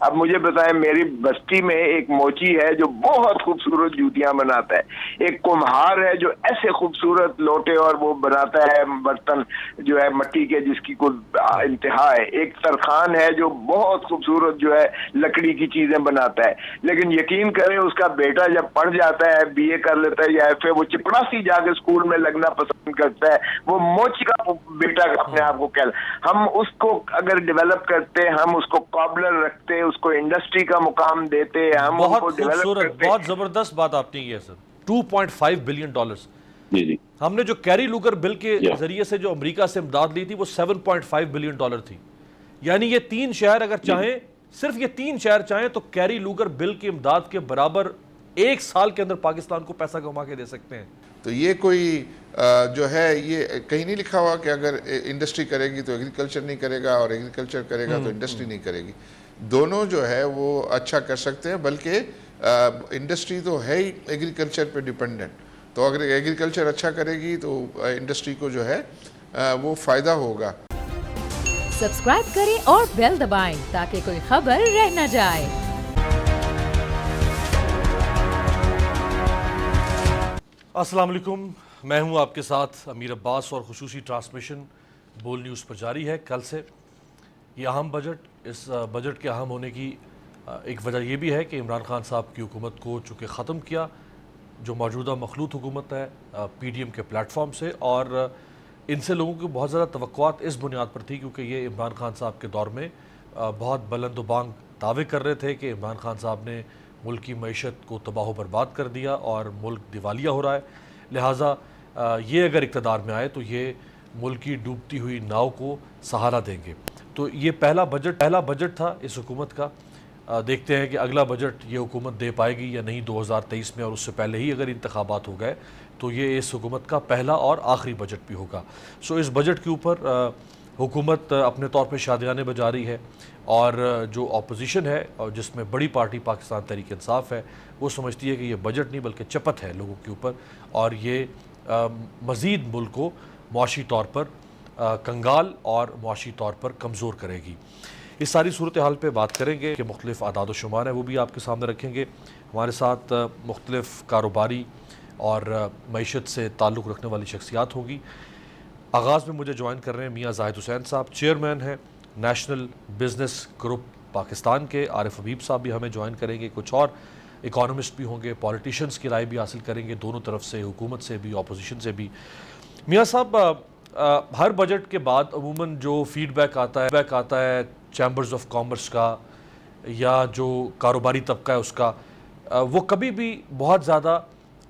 اب مجھے بتائیں، میری بستی میں ایک موچی ہے جو بہت خوبصورت جوتیاں بناتا ہے، ایک کمہار ہے جو ایسے خوبصورت لوٹے اور وہ بناتا ہے برتن جو ہے مٹی کے جس کی کوئی انتہا ہے، ایک ترخان ہے جو بہت خوبصورت جو ہے لکڑی کی چیزیں بناتا ہے. لیکن یقین کریں اس کا بیٹا جب پڑھ جاتا ہے، بی اے کر لیتا ہے یا ایف اے، وہ چپڑاسی جا کے اسکول میں لگنا پسند کرتا ہے. وہ موچی کا بیٹا اپنے آپ کو ہم اس کو اگر ڈیولپ کرتے، ہم اس کو قابلر رکھتے، اس کو انڈسٹری کا مقام دیتے، ہم ان کو بہت ڈیولپ خوبصورت، کرتے. بہت زبردست بات آپ نے کی ہے سر. $2.5 بلین. جی جی. ہم نے جو کیری لوگر بل کے ذریعے سے جو امریکہ سے امداد لی تھی وہ $7.5 بلین تھی. یعنی یہ 3 شہر اگر چاہیں، صرف یہ 3 شہر چاہیں تو کیری لوگر بل کی امداد کے برابر 1 سال کے اندر پاکستان کو پیسہ کما کے دے سکتے ہیں. تو یہ کوئی جو ہے یہ کہیں نہیں لکھا ہوا کہ اگر انڈسٹری کرے گی تو ایگریکلچر نہیں کرے گا اور ایگریکلچر کرے گا تو انڈسٹری نہیں کرے گی. دونوں جو ہے وہ اچھا کر سکتے ہیں، بلکہ انڈسٹری تو ہے ہی ایگریکلچر پہ ڈیپینڈنٹ. تو اگر ایگریکلچر اچھا کرے گی تو انڈسٹری کو جو ہے وہ فائدہ ہوگا. سبسکرائب کریں اور بیل دبائیں تاکہ کوئی خبر رہ نہ جائے. السلام علیکم، میں ہوں آپ کے ساتھ امیر عباس اور خصوصی ٹرانسمیشن بول نیوز پر جاری ہے. کل سے یہ اہم بجٹ، اس بجٹ کے اہم ہونے کی ایک وجہ یہ بھی ہے کہ عمران خان صاحب کی حکومت کو چونکہ ختم کیا، جو موجودہ مخلوط حکومت ہے پی ڈی ایم کے پلیٹ فارم سے، اور ان سے لوگوں کی بہت زیادہ توقعات اس بنیاد پر تھی کیونکہ یہ عمران خان صاحب کے دور میں بہت بلند و بانگ دعوے کر رہے تھے کہ عمران خان صاحب نے ملک کی معیشت کو تباہ و برباد کر دیا اور ملک دیوالیہ ہو رہا ہے. لہٰذا یہ اگر اقتدار میں آئے تو یہ ملک کی ڈوبتی ہوئی ناؤ کو سہارا دیں گے. تو یہ پہلا بجٹ تھا اس حکومت کا. دیکھتے ہیں کہ اگلا بجٹ یہ حکومت دے پائے گی یا نہیں 2023 میں، اور اس سے پہلے ہی اگر انتخابات ہو گئے تو یہ اس حکومت کا پہلا اور آخری بجٹ بھی ہوگا. سو اس بجٹ کے اوپر حکومت اپنے طور پہ شادیانے بجا رہی ہے، اور جو اپوزیشن ہے اور جس میں بڑی پارٹی پاکستان تحریک انصاف ہے، وہ سمجھتی ہے کہ یہ بجٹ نہیں بلکہ چپت ہے لوگوں کے اوپر، اور یہ مزید ملک کو معاشی طور پر کنگال اور معاشی طور پر کمزور کرے گی. اس ساری صورتحال پہ بات کریں گے کہ مختلف اعداد و شمار ہیں وہ بھی آپ کے سامنے رکھیں گے. ہمارے ساتھ مختلف کاروباری اور معیشت سے تعلق رکھنے والی شخصیات ہوگی. آغاز میں مجھے جوائن کر رہے ہیں میاں زاہد حسین صاحب، چیئرمین ہیں نیشنل بزنس گروپ پاکستان کے. عارف حبیب صاحب بھی ہمیں جوائن کریں گے. کچھ اور اکانومسٹ بھی ہوں گے، پولیٹیشنز کی رائے بھی حاصل کریں گے، دونوں طرف سے، حکومت سے بھی، اپوزیشن سے بھی. میاں صاحب، ہر بجٹ کے بعد عموماً جو فیڈ بیک آتا ہے چیمبرز آف کامرس کا یا جو کاروباری طبقہ ہے اس کا، وہ کبھی بھی بہت زیادہ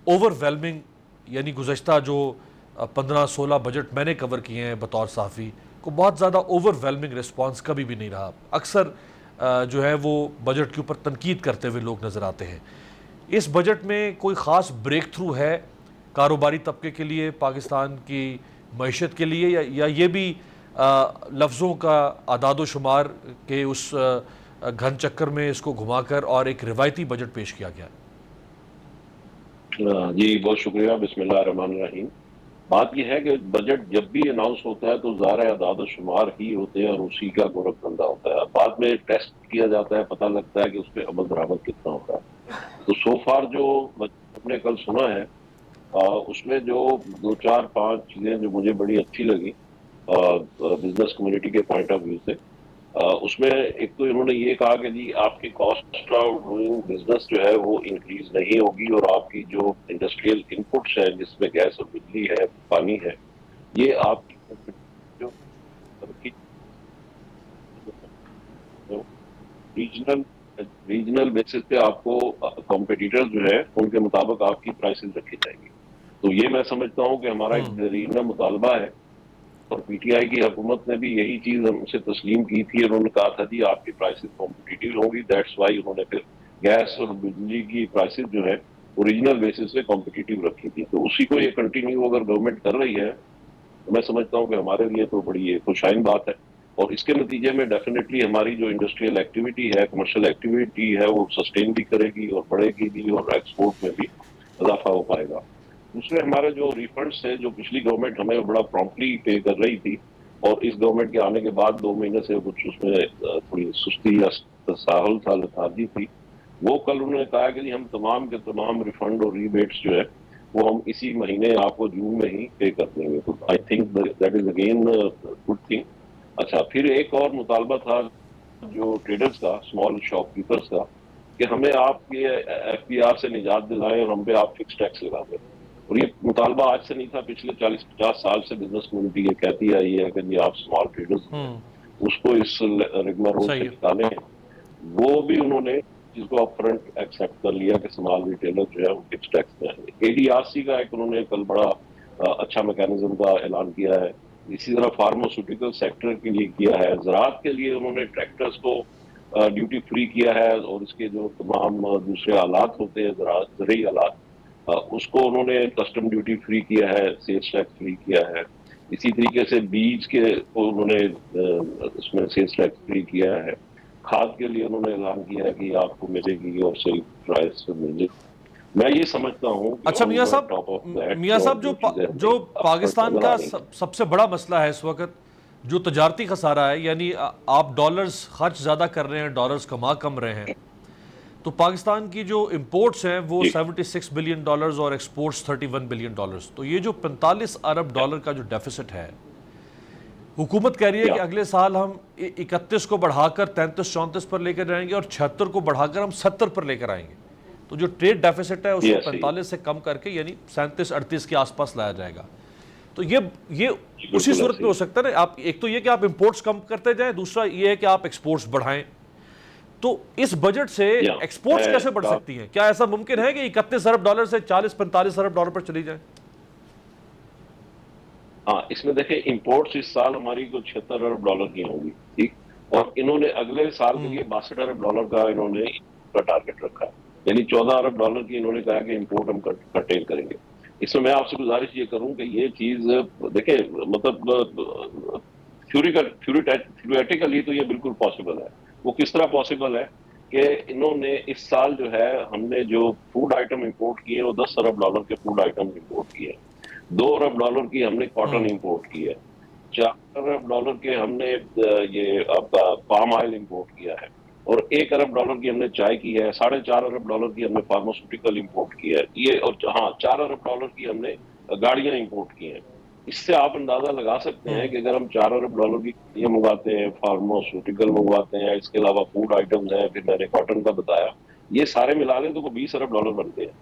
اوور ویلمنگ، یعنی گزشتہ جو 15-16 بجٹ میں نے کور کیے ہیں بطور صحافی کو، بہت زیادہ اوور ویلمنگ رسپانس کبھی بھی نہیں رہا. اکثر جو ہے وہ بجٹ کے اوپر تنقید کرتے ہوئے لوگ نظر آتے ہیں. اس بجٹ میں کوئی خاص بریک تھرو ہے کاروباری طبقے کے لیے، پاکستان کی معیشت کے لیے، یا یہ بھی لفظوں کا اعداد و شمار کے اس گھن چکر میں اس کو گھما کر اور ایک روایتی بجٹ پیش کیا گیا؟ جی بہت شکریہ. بسم اللہ الرحمن الرحیم. بات یہ ہے کہ بجٹ جب بھی اناؤنس ہوتا ہے تو ظاہر اعداد و شمار ہی ہوتے ہیں اور اسی کا گورکھ دھندا ہوتا ہے. بعد میں ٹیسٹ کیا جاتا ہے، پتہ لگتا ہے کہ اس پہ عمل درآمد کتنا ہوتا ہے. تو سو فار جو ہم نے کل سنا ہے اس میں جو 2-4-5 چیزیں جو مجھے بڑی اچھی لگی بزنس کمیونٹی کے پوائنٹ آف ویو سے، اس میں ایک تو انہوں نے یہ کہا کہ جی آپ کی کاسٹ آف ڈوئنگ بزنس جو ہے وہ انکریز نہیں ہوگی، اور آپ کی جو انڈسٹریل انپٹس ہیں جس میں گیس اور بجلی ہے، پانی ہے، یہ آپ کی جو ریجنل بیسس پہ آپ کو کمپیٹیٹر جو ہے ان کے مطابق آپ کی پرائسز رکھی جائیں گی. تو یہ میں سمجھتا ہوں کہ ہمارا ایک دیرینہ مطالبہ ہے، اور پی ٹی آئی کی حکومت نے بھی یہی چیز ہم سے تسلیم کی تھی. انہوں نے کہا تھا جی آپ کی پرائسز کمپٹیٹیو ہوں گی. دیٹس وائی انہوں نے پھر گیس اور بجلی کی پرائسز جو ہے اوریجنل بیسس پہ کمپٹیٹیو رکھی تھی. تو اسی کو یہ کنٹینیو اگر گورنمنٹ کر رہی ہے تو میں سمجھتا ہوں کہ ہمارے لیے تو بڑی خوشائن بات ہے. اور اس کے نتیجے میں ڈیفینیٹلی ہماری جو انڈسٹریل ایکٹیویٹی ہے، کمرشل ایکٹیویٹی ہے، وہ سسٹین بھی کرے گی اور بڑھے گی بھی، اور ایکسپورٹ میں بھی اضافہ ہو پائے گا. دوسرے ہمارے جو ریفنڈس ہیں جو پچھلی گورنمنٹ ہمیں بڑا پرومپٹلی پے کر رہی تھی، اور اس گورنمنٹ کے آنے کے بعد 2 مہینے سے کچھ اس میں تھوڑی سستی یا تساہل تھا، لتھارجی تھی. وہ کل انہوں نے کہا کہ جی ہم تمام کے تمام ریفنڈ اور ریبیٹس جو ہے وہ ہم اسی مہینے آپ کو جون میں ہی پے کر دیں گے. تو I think that is again good thing. اچھا، پھر ایک اور مطالبہ تھا جو ٹریڈرز کا، اسمال شاپ کیپرز کا، کہ ہمیں آپ کے ایف پی آر سے نجات دلائیں اور ہم پہ آپ فکس ٹیکس لگا دیں. اور یہ مطالبہ آج سے نہیں تھا، پچھلے 40-50 سال سے بزنس کمیونٹی یہ کہتی آئی ہے کہ جی آپ اسمال ٹریڈرز اس کو اس ریگولر رول سے نکالیں. وہ بھی انہوں نے جس کو اپ فرنٹ ایکسیپٹ کر لیا کہ اسمال ریٹیلر جو ہے وہ فکس ٹیکس دیں گے. اے ڈی آر سی کا ایک انہوں نے کل بڑا اچھا میکینزم کا اعلان کیا ہے. اسی طرح فارماسیوٹیکل سیکٹر کے لیے کیا ہے. زراعت کے لیے انہوں نے ٹریکٹرز کو ڈیوٹی فری کیا ہے، اور اس کے جو تمام دوسرے آلات ہوتے ہیں زرعی آلات اس کو انہوں نے کسٹم ڈیوٹی فری کیا ہے، سیلز ٹیکس فری کیا ہے. اسی طریقے سے بیج کے کو انہوں نے اس میں سیلز ٹیکس فری کیا ہے. کھاد کے لیے انہوں نے اعلان کیا ہے کہ آپ کو ملے گی اور صحیح پرائس پہ ملے. میں یہ سمجھتا ہوں کہ اچھا میاں صاحب جو پاکستان کا سب سے بڑا مسئلہ ہے اس وقت جو تجارتی خسارہ ہے، یعنی آپ ڈالرز خرچ زیادہ کر رہے ہیں، ڈالرز کما کم رہے ہیں، تو پاکستان کی جو امپورٹس ہیں وہ 76 بلین ڈالرز اور ایکسپورٹس 31 بلین ڈالرز. تو یہ جو 45 ارب ڈالر کا جو ڈیفیسٹ ہے، حکومت کہہ رہی ہے کہ اگلے سال ہم 31 کو بڑھا کر 33-34 پر لے کر جائیں گے اور 76 کو بڑھا کر ہم 70 پر لے کر آئیں گے. تو جو ٹریڈ ڈیفیسٹ ہے اس کو 45 سے کم کر کے یعنی 37-38 کے آس پاس لایا جائے گا. تو یہ اسی صورت میں ہو سکتا ہے نا. آپ ایک تو یہ کہ آپ امپورٹس کم کرتے جائیں، دوسرا یہ ہے کہ آپ ایکسپورٹس بڑھائیں. تو اس بجٹ سے ایکسپورٹس کیسے بڑھ سکتی ہیں؟ کیا ایسا ممکن ہے کہ 31 ارب ڈالر سے 40-45 ارب ڈالر پر چلی جائیں؟ ہاں، اس میں دیکھیں امپورٹس اس سال ہماری کو 76 ارب ڈالر کی ہوں گی، ٹھیک. اور انہوں نے اگلے سال کے لیے 62 ارب ڈالر کا انہوں نے ٹارگٹ رکھا ہے. یعنی 14 ارب ڈالر کی انہوں نے کہا کہ امپورٹ ہم کرٹیل کریں گے. اس میں آپ سے گزارش یہ کروں کہ یہ چیز دیکھیں، مطلب تھیوریٹیکلی تو یہ بالکل پاسبل ہے. وہ کس طرح پاسبل ہے کہ انہوں نے اس سال جو ہے ہم نے جو فوڈ آئٹم امپورٹ کیے وہ 10 ارب ڈالر کے فوڈ آئٹم امپورٹ کیے. 2 ارب ڈالر کی ہم نے کاٹن امپورٹ کی ہے. 4 ارب ڈالر کے ہم نے یہ آپ کا پام آئل امپورٹ کیا ہے. اور 1 ارب ڈالر کی ہم نے چائے کی ہے. 4.5 ارب ڈالر کی ہم نے فارماسیوٹیکل امپورٹ کی ہے. یہ اور ہاں 4 ارب ڈالر کی ہم نے گاڑیاں امپورٹ کی ہیں. اس سے آپ اندازہ لگا سکتے ہیں کہ اگر ہم 4 ارب ڈالر کی گاڑیاں منگواتے ہیں، فارماسیوٹیکل منگواتے ہیں، اس کے علاوہ فوڈ آئٹمز ہیں، پھر میں نے کاٹن کا بتایا، یہ سارے ملا لیں تو وہ 20 ارب ڈالر بنتے ہیں.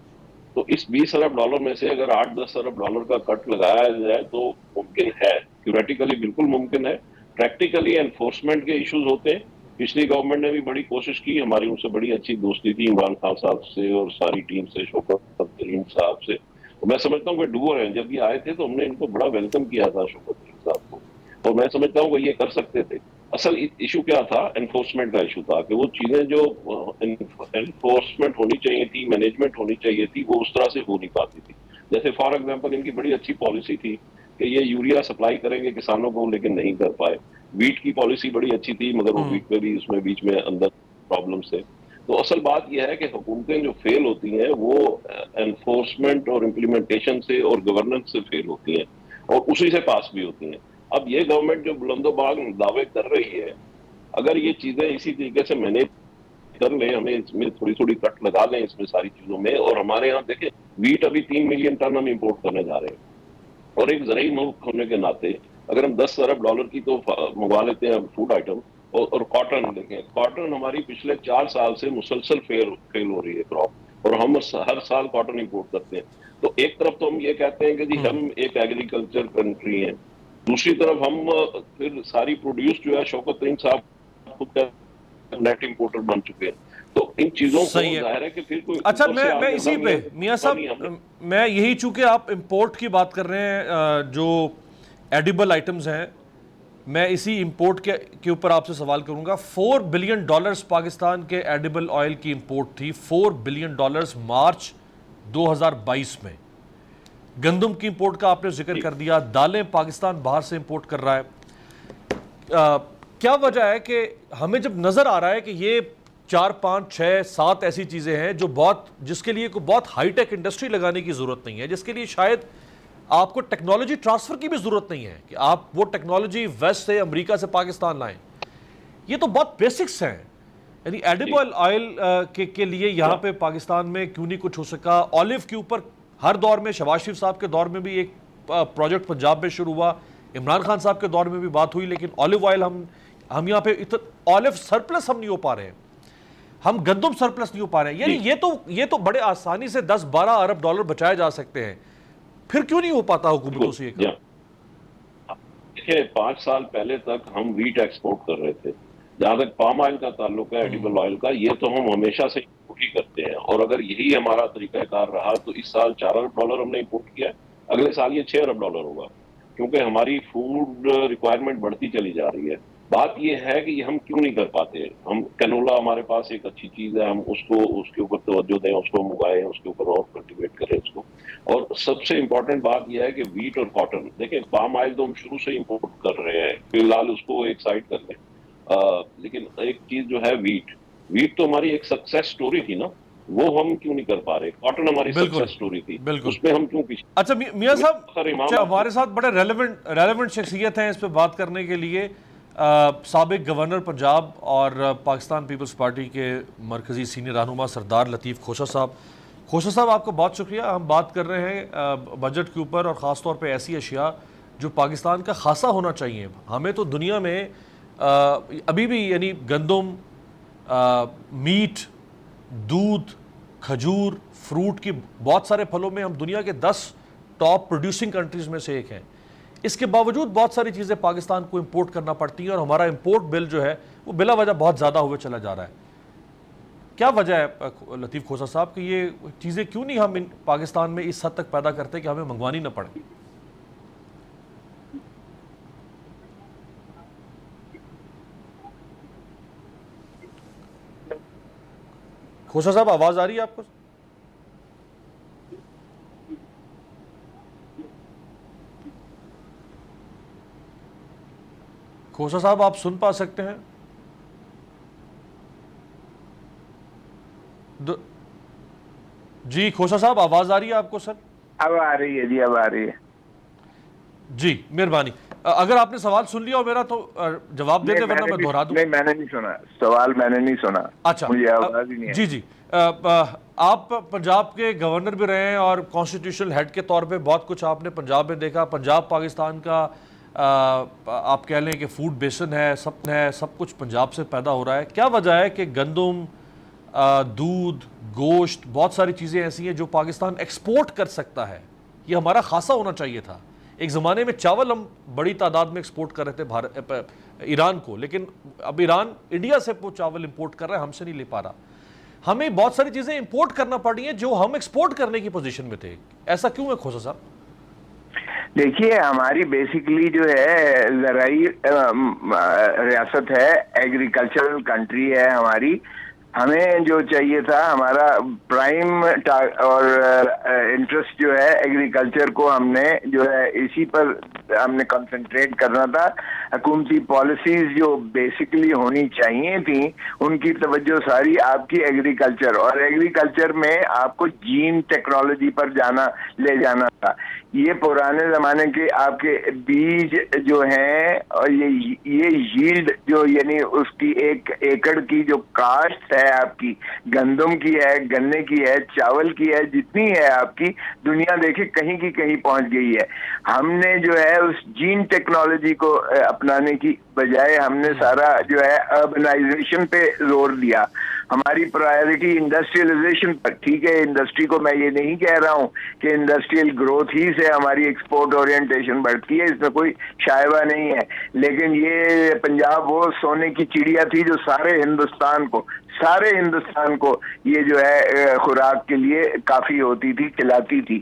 تو اس 20 ارب ڈالر میں سے اگر 8-10 ارب ڈالر کا کٹ لگایا جائے تو ممکن ہے. تھیوریٹیکلی بالکل ممکن ہے. پریکٹیکلی انفورسمنٹ کے ایشوز ہوتے ہیں. پچھلی گورنمنٹ نے بھی بڑی کوشش کی، ہماری ان سے بڑی اچھی دوستی تھی عمران خان صاحب سے اور ساری ٹیم سے، شوکت ترین صاحب سے. میں سمجھتا ہوں کہ ڈوور ہیں. جب یہ آئے تھے تو ہم نے ان کو بڑا ویلکم کیا تھا شوکت ترین صاحب کو، اور میں سمجھتا ہوں کہ یہ کر سکتے تھے. اصل ایشو کیا تھا؟ انفورسمنٹ کا ایشو تھا کہ وہ چیزیں جو انفورسمنٹ ہونی چاہیے تھی، مینجمنٹ ہونی چاہیے تھی، وہ اس طرح سے ہو نہیں پاتی تھی. جیسے فار ایگزامپل ان کی بڑی اچھی پالیسی تھی کہ یہ یوریا سپلائی کریں گے کسانوں کو، لیکن نہیں کر پائے. ویٹ کی پالیسی بڑی اچھی تھی مگر وہ ویٹ پہ بھی اس میں بیچ میں اندر پرابلم سے. تو اصل بات یہ ہے کہ حکومتیں جو فیل ہوتی ہیں وہ انفورسمنٹ اور امپلیمنٹیشن سے اور گورننس سے فیل ہوتی ہیں، اور اسی سے پاس بھی ہوتی ہیں. اب یہ گورنمنٹ جو بلند و باغ دعوے کر رہی ہے، اگر یہ چیزیں اسی طریقے سے مینیج کر لیں، ہمیں اس میں تھوڑی تھوڑی کٹ لگا لیں اس میں ساری چیزوں میں. اور ہمارے یہاں دیکھیں ویٹ ابھی 3 ملین ٹن ہم امپورٹ کرنے جا رہے ہیں، اور ایک زرعی ملک ہونے کے ناطے اگر ہم 10 ارب ڈالر کی تو منگوا لیتے ہیں فوڈ آئٹم. اور کاٹن دیکھیں، کاٹن ہماری پچھلے 4 سال سے مسلسل فیل ہو رہی ہے کراپ، اور ہم ہر سال کاٹن امپورٹ کرتے ہیں. تو ایک طرف تو ہم یہ کہتے ہیں کہ جی ہم ایک ایگریکلچر کنٹری ہیں، دوسری طرف ہم پھر ساری پروڈیوس جو ہے شوکت ترین صاحب خود نیٹ امپورٹر بن چکے ہیں. تو ان چیزوں کو ظاہر ہے کہ پھر کوئی اچھا میں اسی پہ میاں صاحب میں یہی، چونکہ آپ امپورٹ کی بات کر رہے ہیں جو ایڈیبل آئٹمز ہیں، میں اسی امپورٹ کے اوپر آپ سے سوال کروں گا. 4 بلین ڈالرز پاکستان کے ایڈیبل آئل کی امپورٹ تھی، 4 بلین ڈالرز مارچ 2022 میں. گندم کی امپورٹ کا آپ نے ذکر کر دیا، دالیں پاکستان باہر سے امپورٹ کر رہا ہے. کیا وجہ ہے کہ ہمیں جب نظر آ رہا ہے کہ یہ 4, 5, 6, 7 ایسی چیزیں ہیں جو جس کے لیے کوئی بہت ہائی ٹیک انڈسٹری لگانے کی ضرورت نہیں ہے، جس کے لیے شاید آپ کو ٹیکنالوجی ٹرانسفر کی بھی ضرورت نہیں ہے کہ آپ وہ ٹیکنالوجی ویسٹ سے امریکہ سے پاکستان لائیں. یہ تو بہت بیسکس ہیں. یعنی ایڈیبل آئل کے لیے یہاں پہ پاکستان میں کیوں نہیں کچھ ہو سکا؟ آلیو کے اوپر ہر دور میں، شہباز شریف صاحب کے دور میں بھی ایک پروجیکٹ پنجاب میں شروع ہوا، عمران خان صاحب کے دور میں بھی بات ہوئی، لیکن آلیو آئل ہم یہاں پہ آلیو سرپلس ہم نہیں ہو پا رہے ہیں، ہم گندم سرپلس نہیں ہو پا رہے ہیں. یعنی یہ تو بڑے آسانی سے 10-12 ارب ڈالر بچائے جا سکتے ہیں. پھر کیوں نہیں ہو پاتا حکومتوں سے یہ کام؟ دیکھیں 5 سال پہلے تک ہم ویٹ ایکسپورٹ کر رہے تھے. جہاں تک پام آئل کا تعلق ہے، ایڈیبل آئل کا، یہ تو ہم ہمیشہ سے امپورٹ ہی کرتے ہیں. اور اگر یہی ہمارا طریقہ کار رہا تو اس سال 4 ارب ڈالر ہم نے امپورٹ کیا، اگلے سال یہ 6 ارب ڈالر ہوگا، کیونکہ ہماری فوڈ ریکوائرمنٹ بڑھتی چلی جا رہی ہے. بات یہ ہے کہ یہ ہم کیوں نہیں کر پاتے. ہم کینولا ہمارے پاس ایک اچھی چیز ہے، ہم اس کے اوپر توجہ دیں، اس کو اگائیں، اس کے اوپر اور کلٹیویٹ کریں اس کو. اور سب سے امپورٹنٹ بات یہ ہے کہ ویٹ اور کاٹن، دیکھیں پام آئل تو ہم شروع سے امپورٹ کر رہے ہیں، فی الحال اس کو ایک سائڈ کر لیں. لیکن ایک چیز جو ہے ویٹ تو ہماری ایک سکسیس سٹوری تھی نا، وہ ہم کیوں نہیں کر پا رہے. کاٹن ہماری سکسیس سٹوری تھی، اس میں ہم کیوں پیچھے. اچھا میاں صاحب ہمارے ساتھ بڑے ریلیونٹ شخصیت ہیں اس پہ بات کرنے کے لیے، سابق گورنر پنجاب اور پاکستان پیپلز پارٹی کے مرکزی سینئر رہنما سردار لطیف کھوسہ صاحب. کھوسہ صاحب آپ کو بہت شکریہ. ہم بات کر رہے ہیں بجٹ کے اوپر اور خاص طور پہ ایسی اشیاء جو پاکستان کا خاصا ہونا چاہیے. ہمیں تو دنیا میں ابھی بھی یعنی گندم، میٹ، دودھ، کھجور، فروٹ کی بہت سارے پھلوں میں ہم دنیا کے 10 ٹاپ پروڈیوسنگ کنٹریز میں سے ایک ہیں. اس کے باوجود بہت ساری چیزیں پاکستان کو امپورٹ کرنا پڑتی ہیں اور ہمارا امپورٹ بل جو ہے وہ بلا وجہ بہت زیادہ ہوئے چلا جا رہا ہے. کیا وجہ ہے لطیف کھوسہ صاحب کہ یہ چیزیں کیوں نہیں ہم پاکستان میں اس حد تک پیدا کرتے کہ ہمیں منگوانی نہ پڑے؟ کھوسہ صاحب آواز آ رہی ہے آپ کو؟ کھوسہ صاحب آپ سن پا سکتے ہیں؟ جی کھوسہ صاحب آواز آ رہی ہے آپ کو سر؟ اب آ رہی ہے جی، اب آ رہی ہے جی. مہربانی اگر آپ نے سوال سن لیا ہو میرا تو جواب دے دیں ورنہ میں دہرا دوں. نہیں میں نے نہیں سنا سوال، میں نے نہیں سنا. اچھا مجھے آواز ہی نہیں ہے. جی جی آپ پنجاب کے گورنر بھی رہے ہیں اور کانسٹیٹیوشنل ہیڈ کے طور پہ بہت کچھ آپ نے پنجاب میں دیکھا. پنجاب پاکستان کا آپ کہہ لیں کہ فوڈ بیسن ہے، سب کچھ پنجاب سے پیدا ہو رہا ہے. کیا وجہ ہے کہ گندم، دودھ، گوشت، بہت ساری چیزیں ایسی ہیں جو پاکستان ایکسپورٹ کر سکتا ہے؟ یہ ہمارا خاصا ہونا چاہیے تھا. ایک زمانے میں چاول ہم بڑی تعداد میں ایکسپورٹ کر رہے تھے ایران کو، لیکن اب ایران انڈیا سے وہ چاول امپورٹ کر رہا ہے، ہم سے نہیں لے پا رہا. ہمیں بہت ساری چیزیں امپورٹ کرنا پڑی ہیں جو ہم ایکسپورٹ کرنے کی پوزیشن میں تھے. ایسا کیوں ہے کھوسہ صاحب؟ دیکھیے ہماری بیسیکلی جو ہے زرعی ریاست ہے، ایگریکلچرل کنٹری ہے ہماری. ہمیں جو چاہیے تھا، ہمارا پرائم اور انٹرسٹ جو ہے ایگریکلچر کو ہم نے جو ہے اسی پر ہم نے کنسنٹریٹ کرنا تھا. حکومتی پالیسیز جو بیسیکلی ہونی چاہیے تھیں ان کی توجہ ساری آپ کی ایگریکلچر، اور ایگریکلچر میں آپ کو جین ٹیکنالوجی پر لے جانا تھا. یہ پرانے زمانے کے آپ کے بیج جو ہیں اور یہ ییلڈ جو یعنی اس کی ایک ایکڑ کی جو کاشت ہے آپ کی، گندم کی ہے، گنے کی ہے، چاول کی ہے، جتنی ہے آپ کی، دنیا دیکھے کہیں کی کہیں پہنچ گئی ہے. ہم نے جو ہے اس جین ٹیکنالوجی کو اپنانے کی بجائے ہم نے سارا جو ہے اربنائزیشن پہ زور دیا. ہماری پرائرٹی انڈسٹریلائزیشن پر. ٹھیک ہے، انڈسٹری کو میں یہ نہیں کہہ رہا ہوں کہ انڈسٹریل گروتھ ہی سے ہماری ایکسپورٹ اورینٹیشن بڑھتی ہے، اس میں کوئی شائبہ نہیں ہے، لیکن یہ پنجاب وہ سونے کی چڑیا تھی جو سارے ہندوستان کو یہ جو ہے خوراک کے لیے کافی ہوتی تھی، کھلاتی تھی.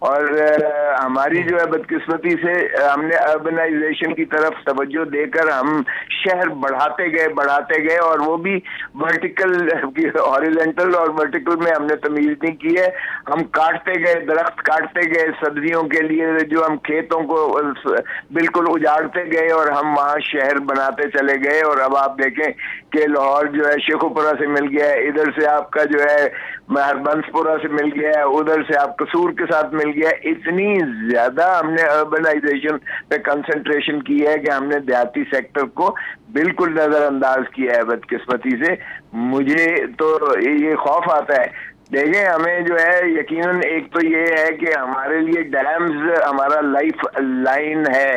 اور ہماری جو ہے بدقسمتی سے ہم نے اربنائزیشن کی طرف توجہ دے کر ہم شہر بڑھاتے گئے اور وہ بھی ورٹیکل، ہاریزونٹل اور ورٹیکل میں ہم نے تمیز نہیں کی ہے. ہم درخت کاٹتے گئے سبزیوں کے لیے، جو ہم کھیتوں کو بالکل اجاڑتے گئے اور ہم وہاں شہر بناتے چلے گئے. اور اب آپ دیکھیں کہ لاہور جو ہے شیخوپورہ سے مل گیا ہے, ادھر سے آپ کا جو ہے ہربنسپورہ سے مل گیا ہے, ادھر سے آپ قصور کے ساتھ مل گیا ہے. اتنی زیادہ ہم نے اربنائزیشن پہ کنسنٹریشن کی ہے کہ ہم نے دیہاتی سیکٹر کو بالکل نظر انداز کیا ہے بدقسمتی سے. مجھے تو یہ خوف آتا ہے. دیکھیں ہمیں جو ہے یقیناً ایک تو یہ ہے کہ ہمارے لیے ڈیمز ہمارا لائف لائن ہے.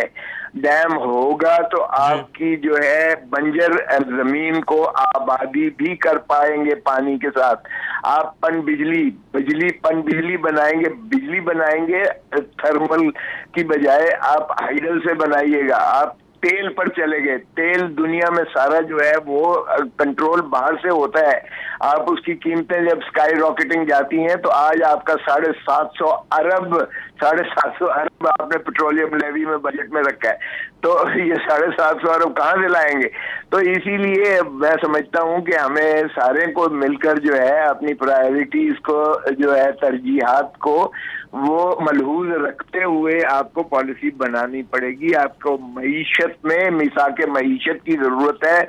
ڈیم ہوگا تو آپ کی جو ہے بنجر زمین کو آبادی بھی کر پائیں گے پانی کے ساتھ. آپ پن بجلی بنائیں گے, بجلی بنائیں گے تھرمل کی بجائے آپ ہائیڈل سے بنائیے گا. آپ تیل پر چلے گئے, تیل دنیا میں سارا جو ہے وہ کنٹرول باہر سے ہوتا ہے. آپ اس کی قیمتیں جب سکائی راکٹنگ جاتی ہیں تو آج آپ کا 750 ارب آپ نے پیٹرولیم لیوی میں بجٹ میں رکھا ہے, تو یہ 750 ارب کہاں سے لائیں گے؟ تو اسی لیے میں سمجھتا ہوں کہ ہمیں سارے کو مل کر جو ہے اپنی پرائیورٹیز کو جو ہے ترجیحات کو وہ ملحوظ رکھتے ہوئے آپ کو پالیسی بنانی پڑے گی. آپ کو معیشت میں میثاق معیشت کی ضرورت ہے.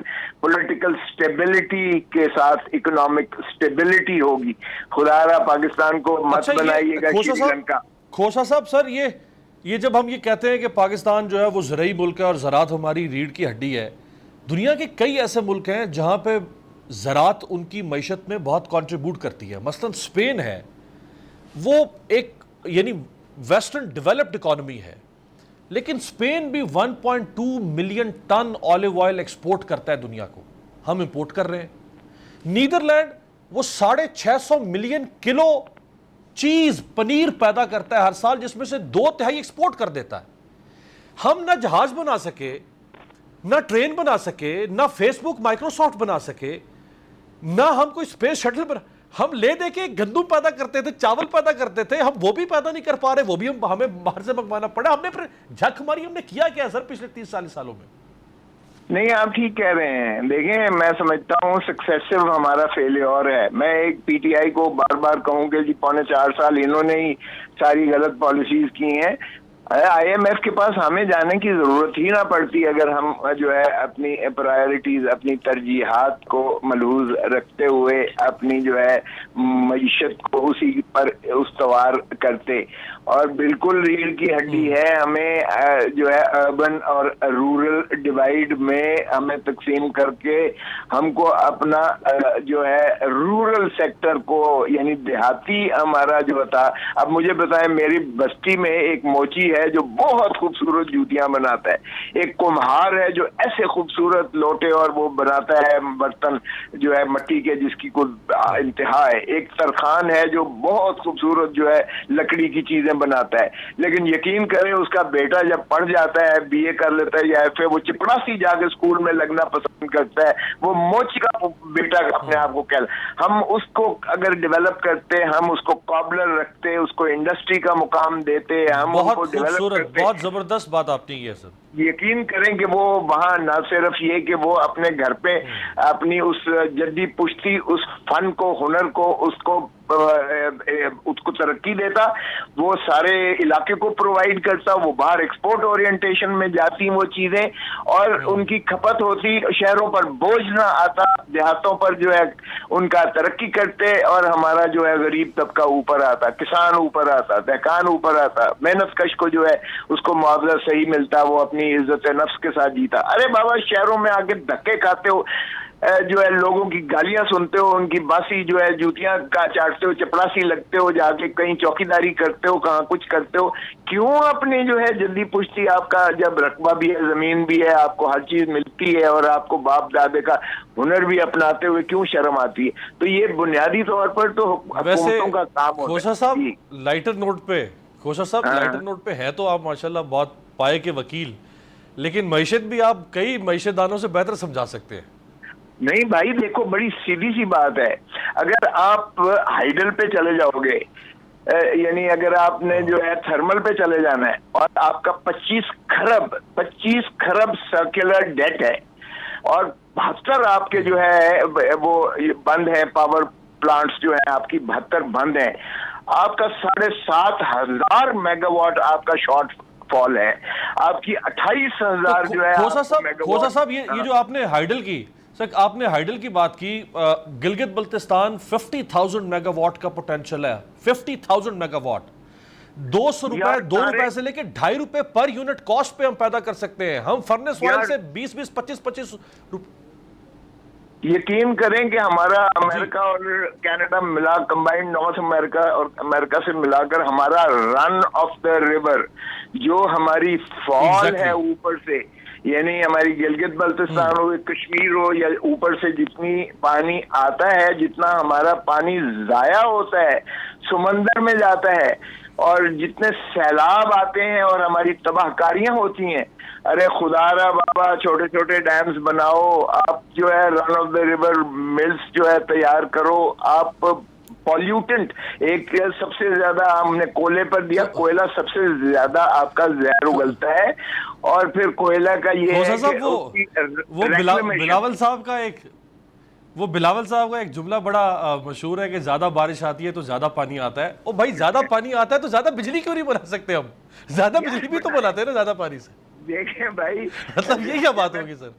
پولیٹیکل سٹیبلٹی کے ساتھ اکنامک سٹیبلٹی ہوگی. خدا را پاکستان کو مت بنائیے گا شری لنکا. کھوسا صاحب سر یہ جب ہم یہ کہتے ہیں کہ پاکستان جو ہے وہ زرعی ملک ہے اور زراعت ہماری ریڑھ کی ہڈی ہے, دنیا کے کئی ایسے ملک ہیں جہاں پہ زراعت ان کی معیشت میں بہت کنٹریبیوٹ کرتی ہے. مثلا اسپین ہے, وہ ایک یعنی ویسٹرن ڈیولپڈ اکانومی ہے, لیکن اسپین بھی 1.2 million ton olive oil export کرتا ہے دنیا کو, ہم امپورٹ کر رہے ہیں. نیدرلینڈ وہ 650 ملین کلو چیز پنیر پیدا کرتا ہے ہر سال, جس میں سے 2/3 ایکسپورٹ کر دیتا ہے. ہم نہ جہاز بنا سکے, نہ ٹرین بنا سکے, نہ فیس بک مائکروسافٹ بنا سکے, نہ ہم کوئی اسپیس شٹل بنا. ہم لے دے کے گندم پیدا کرتے تھے, چاول پیدا کرتے تھے, ہم وہ بھی پیدا نہیں کر پا رہے, وہ بھی ہمیں باہر سے منگوانا پڑا. ہم نے پھر جھک ماری, ہم نے کیا کیا سر پچھلے 30-40 سالوں میں؟ نہیں آپ ٹھیک کہہ رہے ہیں. دیکھیں میں سمجھتا ہوں سکسیسو ہمارا فیلیور ہے. میں ایک پی ٹی آئی کو بار بار کہوں کہ جی 4.25 سال انہوں نے ہی ساری غلط پالیسیز کی ہیں. آئی ایم ایف کے پاس ہمیں جانے کی ضرورت ہی نہ پڑتی اگر ہم جو ہے اپنی پرائیورٹیز اپنی ترجیحات کو ملحوظ رکھتے ہوئے اپنی جو ہے معیشت کو اسی پر استوار کرتے. اور بالکل ریڑھ کی ہڈی ہے. ہمیں جو ہے اربن اور رورل ڈیوائیڈ میں ہمیں تقسیم کر کے ہم کو اپنا جو ہے رورل سیکٹر کو یعنی دیہاتی ہمارا جو تھا. اب مجھے بتائیں میری بستی میں ایک موچی ہے جو بہت خوبصورت جوتیاں بناتا ہے, ایک کمہار ہے جو ایسے خوبصورت لوٹے اور وہ بناتا ہے برتن جو ہے مٹی کے جس کی کوئی انتہا ہے, ایک ترخان ہے جو بہت خوبصورت جو ہے لکڑی کی چیزیں بناتا ہے. لیکن یقین کریں اس کا بیٹا جب پڑھ جاتا ہے, بی اے کر لیتا ہے یا ایف اے, وہ چپڑاسی جا کے اسکول میں لگنا پسند کرتا ہے. وہ موچی کا بیٹا اپنے آپ کو ہم اس کو اگر ڈیولپ کرتے, ہم اس کو کابلر رکھتے, اس کو انڈسٹری کا مقام دیتے, ہم ان کو ڈیولپ کرتے. بہت زبردست بات آپ نے کی ہے سر. یقین کریں کہ وہ وہاں نہ صرف یہ کہ وہ اپنے گھر پہ اپنی اس جدی پشتی اس فن کو ہنر کو اس کو ترقی دیتا, وہ سارے علاقے کو پرووائڈ کرتا, وہ باہر ایکسپورٹ اورینٹیشن میں جاتی وہ چیزیں اور ان کی کھپت ہوتی, شہروں پر بوجھ نہ آتا, دیہاتوں پر جو ہے ان کا ترقی کرتے اور ہمارا جو ہے غریب طبقہ اوپر آتا, کسان اوپر آتا, دہقان اوپر آتا, محنت کش کو جو ہے اس کو معاوضہ صحیح ملتا, وہ اپنی عزت نفس کے ساتھ جیتا. ارے بابا شہروں میں آ کے دھکے کھاتے ہو, جو ہے لوگوں کی گالیاں سنتے ہو, ان کی باسی جو ہے جوتیاں کا چاٹتے ہو, چپڑاسی لگتے ہو, جا کے کہیں چوکیداری کرتے ہو, کہاں کچھ کرتے ہو. کیوں اپنی جو ہے جلدی پشتی آپ کا جب رقبہ بھی ہے, زمین بھی ہے, آپ کو ہر چیز ملتی ہے اور آپ کو باپ دادے کا ہنر بھی اپناتے ہوئے کیوں شرم آتی ہے؟ تو یہ بنیادی طور پر تو حکومتوں کا کام ہوتا ہے. کھوسا صاحب لائٹر نوٹ پہ ہے تو آپ ماشاءاللہ بہت پائے کے وکیل, لیکن معیشت بھی آپ کئی معیشت دانوں سے بہتر سمجھا سکتے ہیں. نہیں بھائی دیکھو بڑی سیدھی سی بات ہے, اگر آپ ہائیڈل پہ چلے جاؤ گے, یعنی اگر آپ نے جو ہے تھرمل پہ چلے جانا ہے اور آپ کا 25 خرب سرکولر ڈیٹ ہے اور 72 آپ کے جو ہے وہ بند ہیں, پاور پلانٹس جو ہیں آپ کی 72 بند ہیں, آپ کا 7,500 میگا واٹ آپ کا شارٹ فال ہے, آپ کی 28,000 جو ہے. کھوسا صاحب یہ جو آپ نے ہائیڈل کی, سر آپ نے ہائیڈل کی بات کی، گلگت بلتستان 50,000 میگا واٹ کا پوٹینشل ہے، 50,000 میگا واٹ، 200 روپے 2 روپے سے لے کے 2.5 روپے پر یونٹ کاسٹ پہ ہم پیدا کر سکتے ہیں. ہم فرنس آئل سے 20 25 روپے. یقین کریں کہ ہمارا امریکہ اور کینیڈا ملا کمبائنڈ، نارتھ امریکہ اور امریکہ سے ملا کر ہمارا رن آف دا ریور جو ہماری فال ہے اوپر سے، یعنی ہماری گلگت بلتستان ہو، کشمیر ہو، یا اوپر سے جتنی پانی آتا ہے، جتنا ہمارا پانی ضائع ہوتا ہے سمندر میں جاتا ہے، اور جتنے سیلاب آتے ہیں اور ہماری تباہ کاریاں ہوتی ہیں، ارے خدا را بابا چھوٹے چھوٹے ڈیمز بناؤ، آپ جو ہے رن آف دا ریور ملز جو ہے تیار کرو، آپ پولیوٹنٹ ایک سب سے زیادہ ہم نے کوئلے پر دیا، کوئلہ سب سے زیادہ آپ کا زہر اگلتا ہے، اور پھر کوئلہ کا یہ ہے کہ وہ بلاول صاحب کا ایک جملہ بڑا مشہور ہے کہ زیادہ بارش آتی ہے تو زیادہ پانی آتا ہے. او بھائی زیادہ پانی آتا ہے تو زیادہ بجلی کیوں نہیں بنا سکتے ہم؟ زیادہ بجلی بھی تو بناتے ہیں نا زیادہ پانی سے. دیکھیں بھائی مطلب یہ کیا بات ہوگی سر؟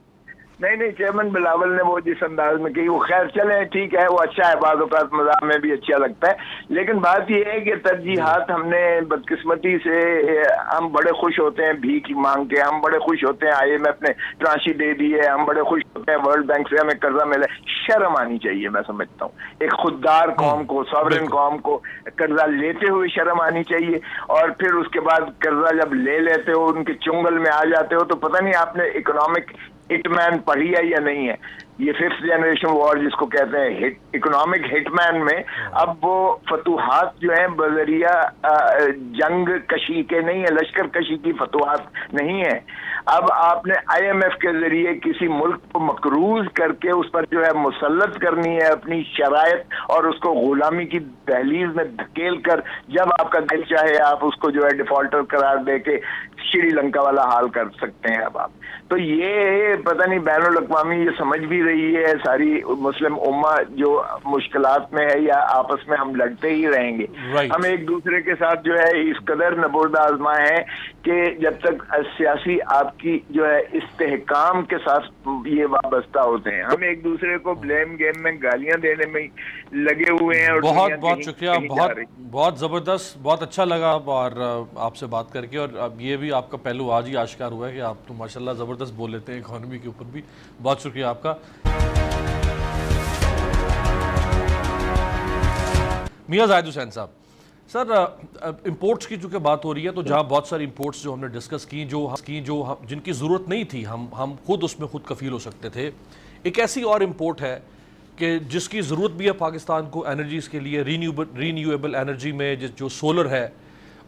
نہیں چیئرمین بلاول نے وہ جس انداز میں کی، وہ خیر چلیں ٹھیک ہے، وہ اچھا ہے، بعض اوقات مذاق میں بھی اچھا لگتا ہے، لیکن بات یہ ہے کہ ترجیحات ہم نے بدقسمتی سے، ہم بڑے خوش ہوتے ہیں بھیک مانگ کے، ہم بڑے خوش ہوتے ہیں IMF نے تراشی دے دی ہے، ہم بڑے خوش ہوتے ہیں ورلڈ بینک سے ہمیں قرضہ ملا. شرم آنی چاہیے، میں سمجھتا ہوں ایک خوددار قوم کو، ساورن قوم کو قرضہ لیتے ہوئے شرم آنی چاہیے، اور پھر اس کے بعد قرضہ جب لے لیتے ہو، ان کے چنگل میں آ جاتے ہو، تو پتہ نہیں آپ نے اکنامک ہٹ مین پڑھی ہے یا نہیں ہے. یہ 5th جنریشن وار جس کو کہتے ہیں اکنامک ہٹ مین میں، اب وہ فتوحات جو ہیں بذریعہ جنگ کشی کے نہیں ہے، لشکر کشی کی فتوحات نہیں ہے. اب آپ نے IMF کے ذریعے کسی ملک کو مقروض کر کے اس پر جو ہے مسلط کرنی ہے اپنی شرائط، اور اس کو غلامی کی دہلیز میں دھکیل کر جب آپ کا دل چاہے آپ اس کو جو ہے ڈیفالٹر قرار دے کے شری لنکا والا حال کر سکتے ہیں. اب آپ تو یہ پتہ نہیں بین الاقوامی یہ سمجھ بھی رہی ہے، ساری مسلم امہ جو مشکلات میں ہے، یا آپس میں ہم لڑتے ہی رہیں گے. ہم ایک دوسرے کے ساتھ جو ہے اس قدر نبرد آزما ہے کہ جب تک سیاسی آپ کی جو ہے استحکام کے ساتھ یہ وابستہ ہوتے ہیں، ہم ایک دوسرے کو بلیم گیم میں گالیاں دینے میں لگے ہوئے ہیں. اور بہت شکریہ، بہت زبردست، بہت اچھا لگا اور آپ سے بات کر کے، اور اب یہ بھی آپ کا پہلو آج ہی آشکار ہوا ہے کہ آپ تو ماشاءاللہ زبردست بول لیتے ہیں اکانومی کے اوپر بھی. بہت شکریہ آپ کا. میاں زاہد حسین صاحب، سر امپورٹس کی چونکہ بات ہو رہی ہے تو جہاں بہت ساری امپورٹس جو ہم نے ڈسکس کی جو جن کی ضرورت نہیں تھی، ہم خود اس میں خود کفیل ہو سکتے تھے. ایک ایسی اور امپورٹ ہے کہ جس کی ضرورت بھی ہے پاکستان کو انرجیز کے لیے، رینیویبل انرجی میں جو سولر ہے،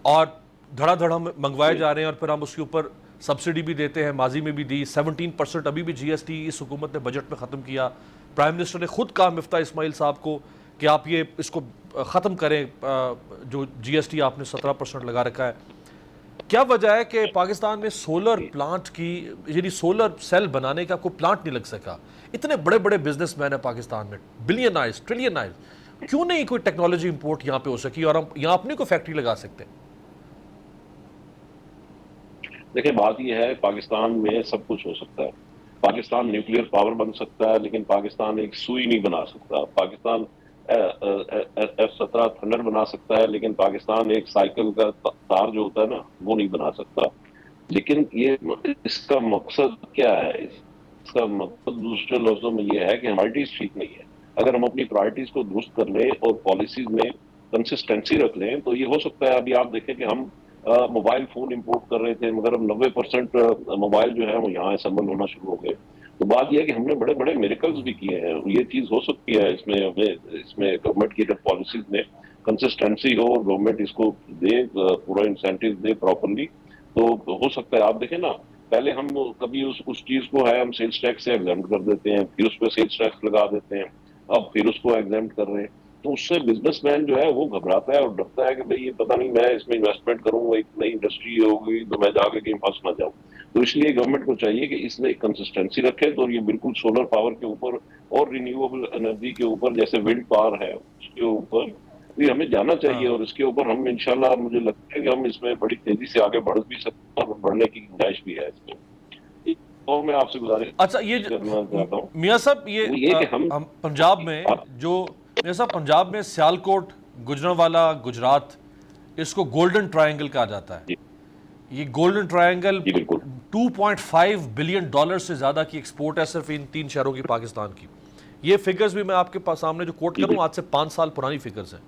اور دھڑا دھڑا منگوائے جا رہے ہیں، اور پھر ہم اس کے اوپر سبسڈی بھی دیتے ہیں، ماضی میں بھی دی 17%. ابھی بھی GST اس حکومت نے بجٹ میں ختم کیا. پرائم منسٹر نے خود کہا مفتاح اسماعیل صاحب کو کہ آپ اس کو ختم کریں، جو GST آپ نے 17% لگا رکھا ہے. کیا وجہ ہے کہ پاکستان میں سولر پلانٹ کی، یعنی سولر سیل بنانے کا کوئی پلانٹ نہیں لگ سکا؟ اتنے بڑے بڑے بزنس مین ہیں پاکستان میں، بلینائرز، ٹریلینائرز، کیوں نہیں کوئی ٹیکنالوجی امپورٹ یہاں پہ ہو سکی اور ہم یہاں اپنی کوئی فیکٹری لگا سکتے ہیں؟ دیکھیں بات یہ ہے، پاکستان میں سب کچھ ہو سکتا ہے. پاکستان نیوکلیئر پاور بن سکتا ہے، لیکن پاکستان ایک سوئی نہیں بنا سکتا. پاکستان F-17 تھنڈر بنا سکتا ہے، لیکن پاکستان ایک سائیکل کا تار جو ہوتا ہے نا وہ نہیں بنا سکتا. لیکن اس کا مقصد کیا ہے؟ اس کا مقصد دوسرے لفظوں میں یہ ہے کہ پرائرٹیز ٹھیک نہیں ہے. اگر ہم اپنی پرائرٹیز کو درست کر لیں اور پالیسیز میں کنسسٹنسی رکھ لیں تو یہ ہو سکتا ہے. ابھی آپ دیکھیں کہ ہم موبائل فون امپورٹ کر رہے تھے، مگر اب 90% موبائل جو ہے وہ یہاں اسمبل ہونا شروع ہو گئے. تو بات یہ ہے کہ ہم نے بڑے بڑے میریکلز بھی کیے ہیں. یہ چیز ہو سکتی ہے، اس میں گورنمنٹ کی اگر پالیسیز میں کنسسٹنسی ہو اور گورنمنٹ اس کو دے، پورا انسینٹیو دے پراپرلی، تو ہو سکتا ہے. آپ دیکھیں نا، پہلے ہم کبھی اس چیز کو ہے ہم سیلز ٹیکس سے ایگزمپٹ کر دیتے ہیں، پھر اس پہ سیلز ٹیکس لگا دیتے ہیں، اب پھر اس کو ایگزمپٹ کر رہے ہیں. تو اس سے بزنس مین جو ہے وہ گھبراتا ہے اور ڈرتا ہے کہ بھئی یہ پتہ نہیں میں اس میں انویسٹمنٹ کروں گا، ایک نئی انڈسٹری ہوگی تو میں جا کے کہیں پھنس نہ جاؤں. تو اس لیے گورنمنٹ کو چاہیے کہ اس میں ایک کنسسٹنسی رکھے. تو یہ بالکل سولر پاور کے اوپر اور رینیویبل انرجی کے اوپر، جیسے ونڈ پاور ہے اس کے اوپر بھی ہمیں جانا چاہیے، اور اس کے اوپر ہم انشاءاللہ مجھے لگتا ہے کہ ہم اس میں بڑی تیزی سے آگے بڑھ بھی سکتے ہیں اور بڑھنے کی گنجائش بھی ہے اس میں. اور میں آپ سے گزارش اچھا یہ کرنا چاہتا ہوں میاں صاحب وہ یہ کہ ہم پنجاب میں جو میاں صاحب پنجاب میں سیالکوٹ، گجرانوالا، گجرات، اس کو گولڈن ٹرائنگل کہا جاتا ہے. یہ گولڈن ٹرائنگل جی بالکل 2.5 بلین ڈالر سے زیادہ کی ایکسپورٹ ہے صرف ان 3 شہروں کی پاکستان کی. یہ فگرز بھی میں آپ کے پاس سامنے جو کوٹ کروں آج سے 5 سال پرانی فگرز ہیں.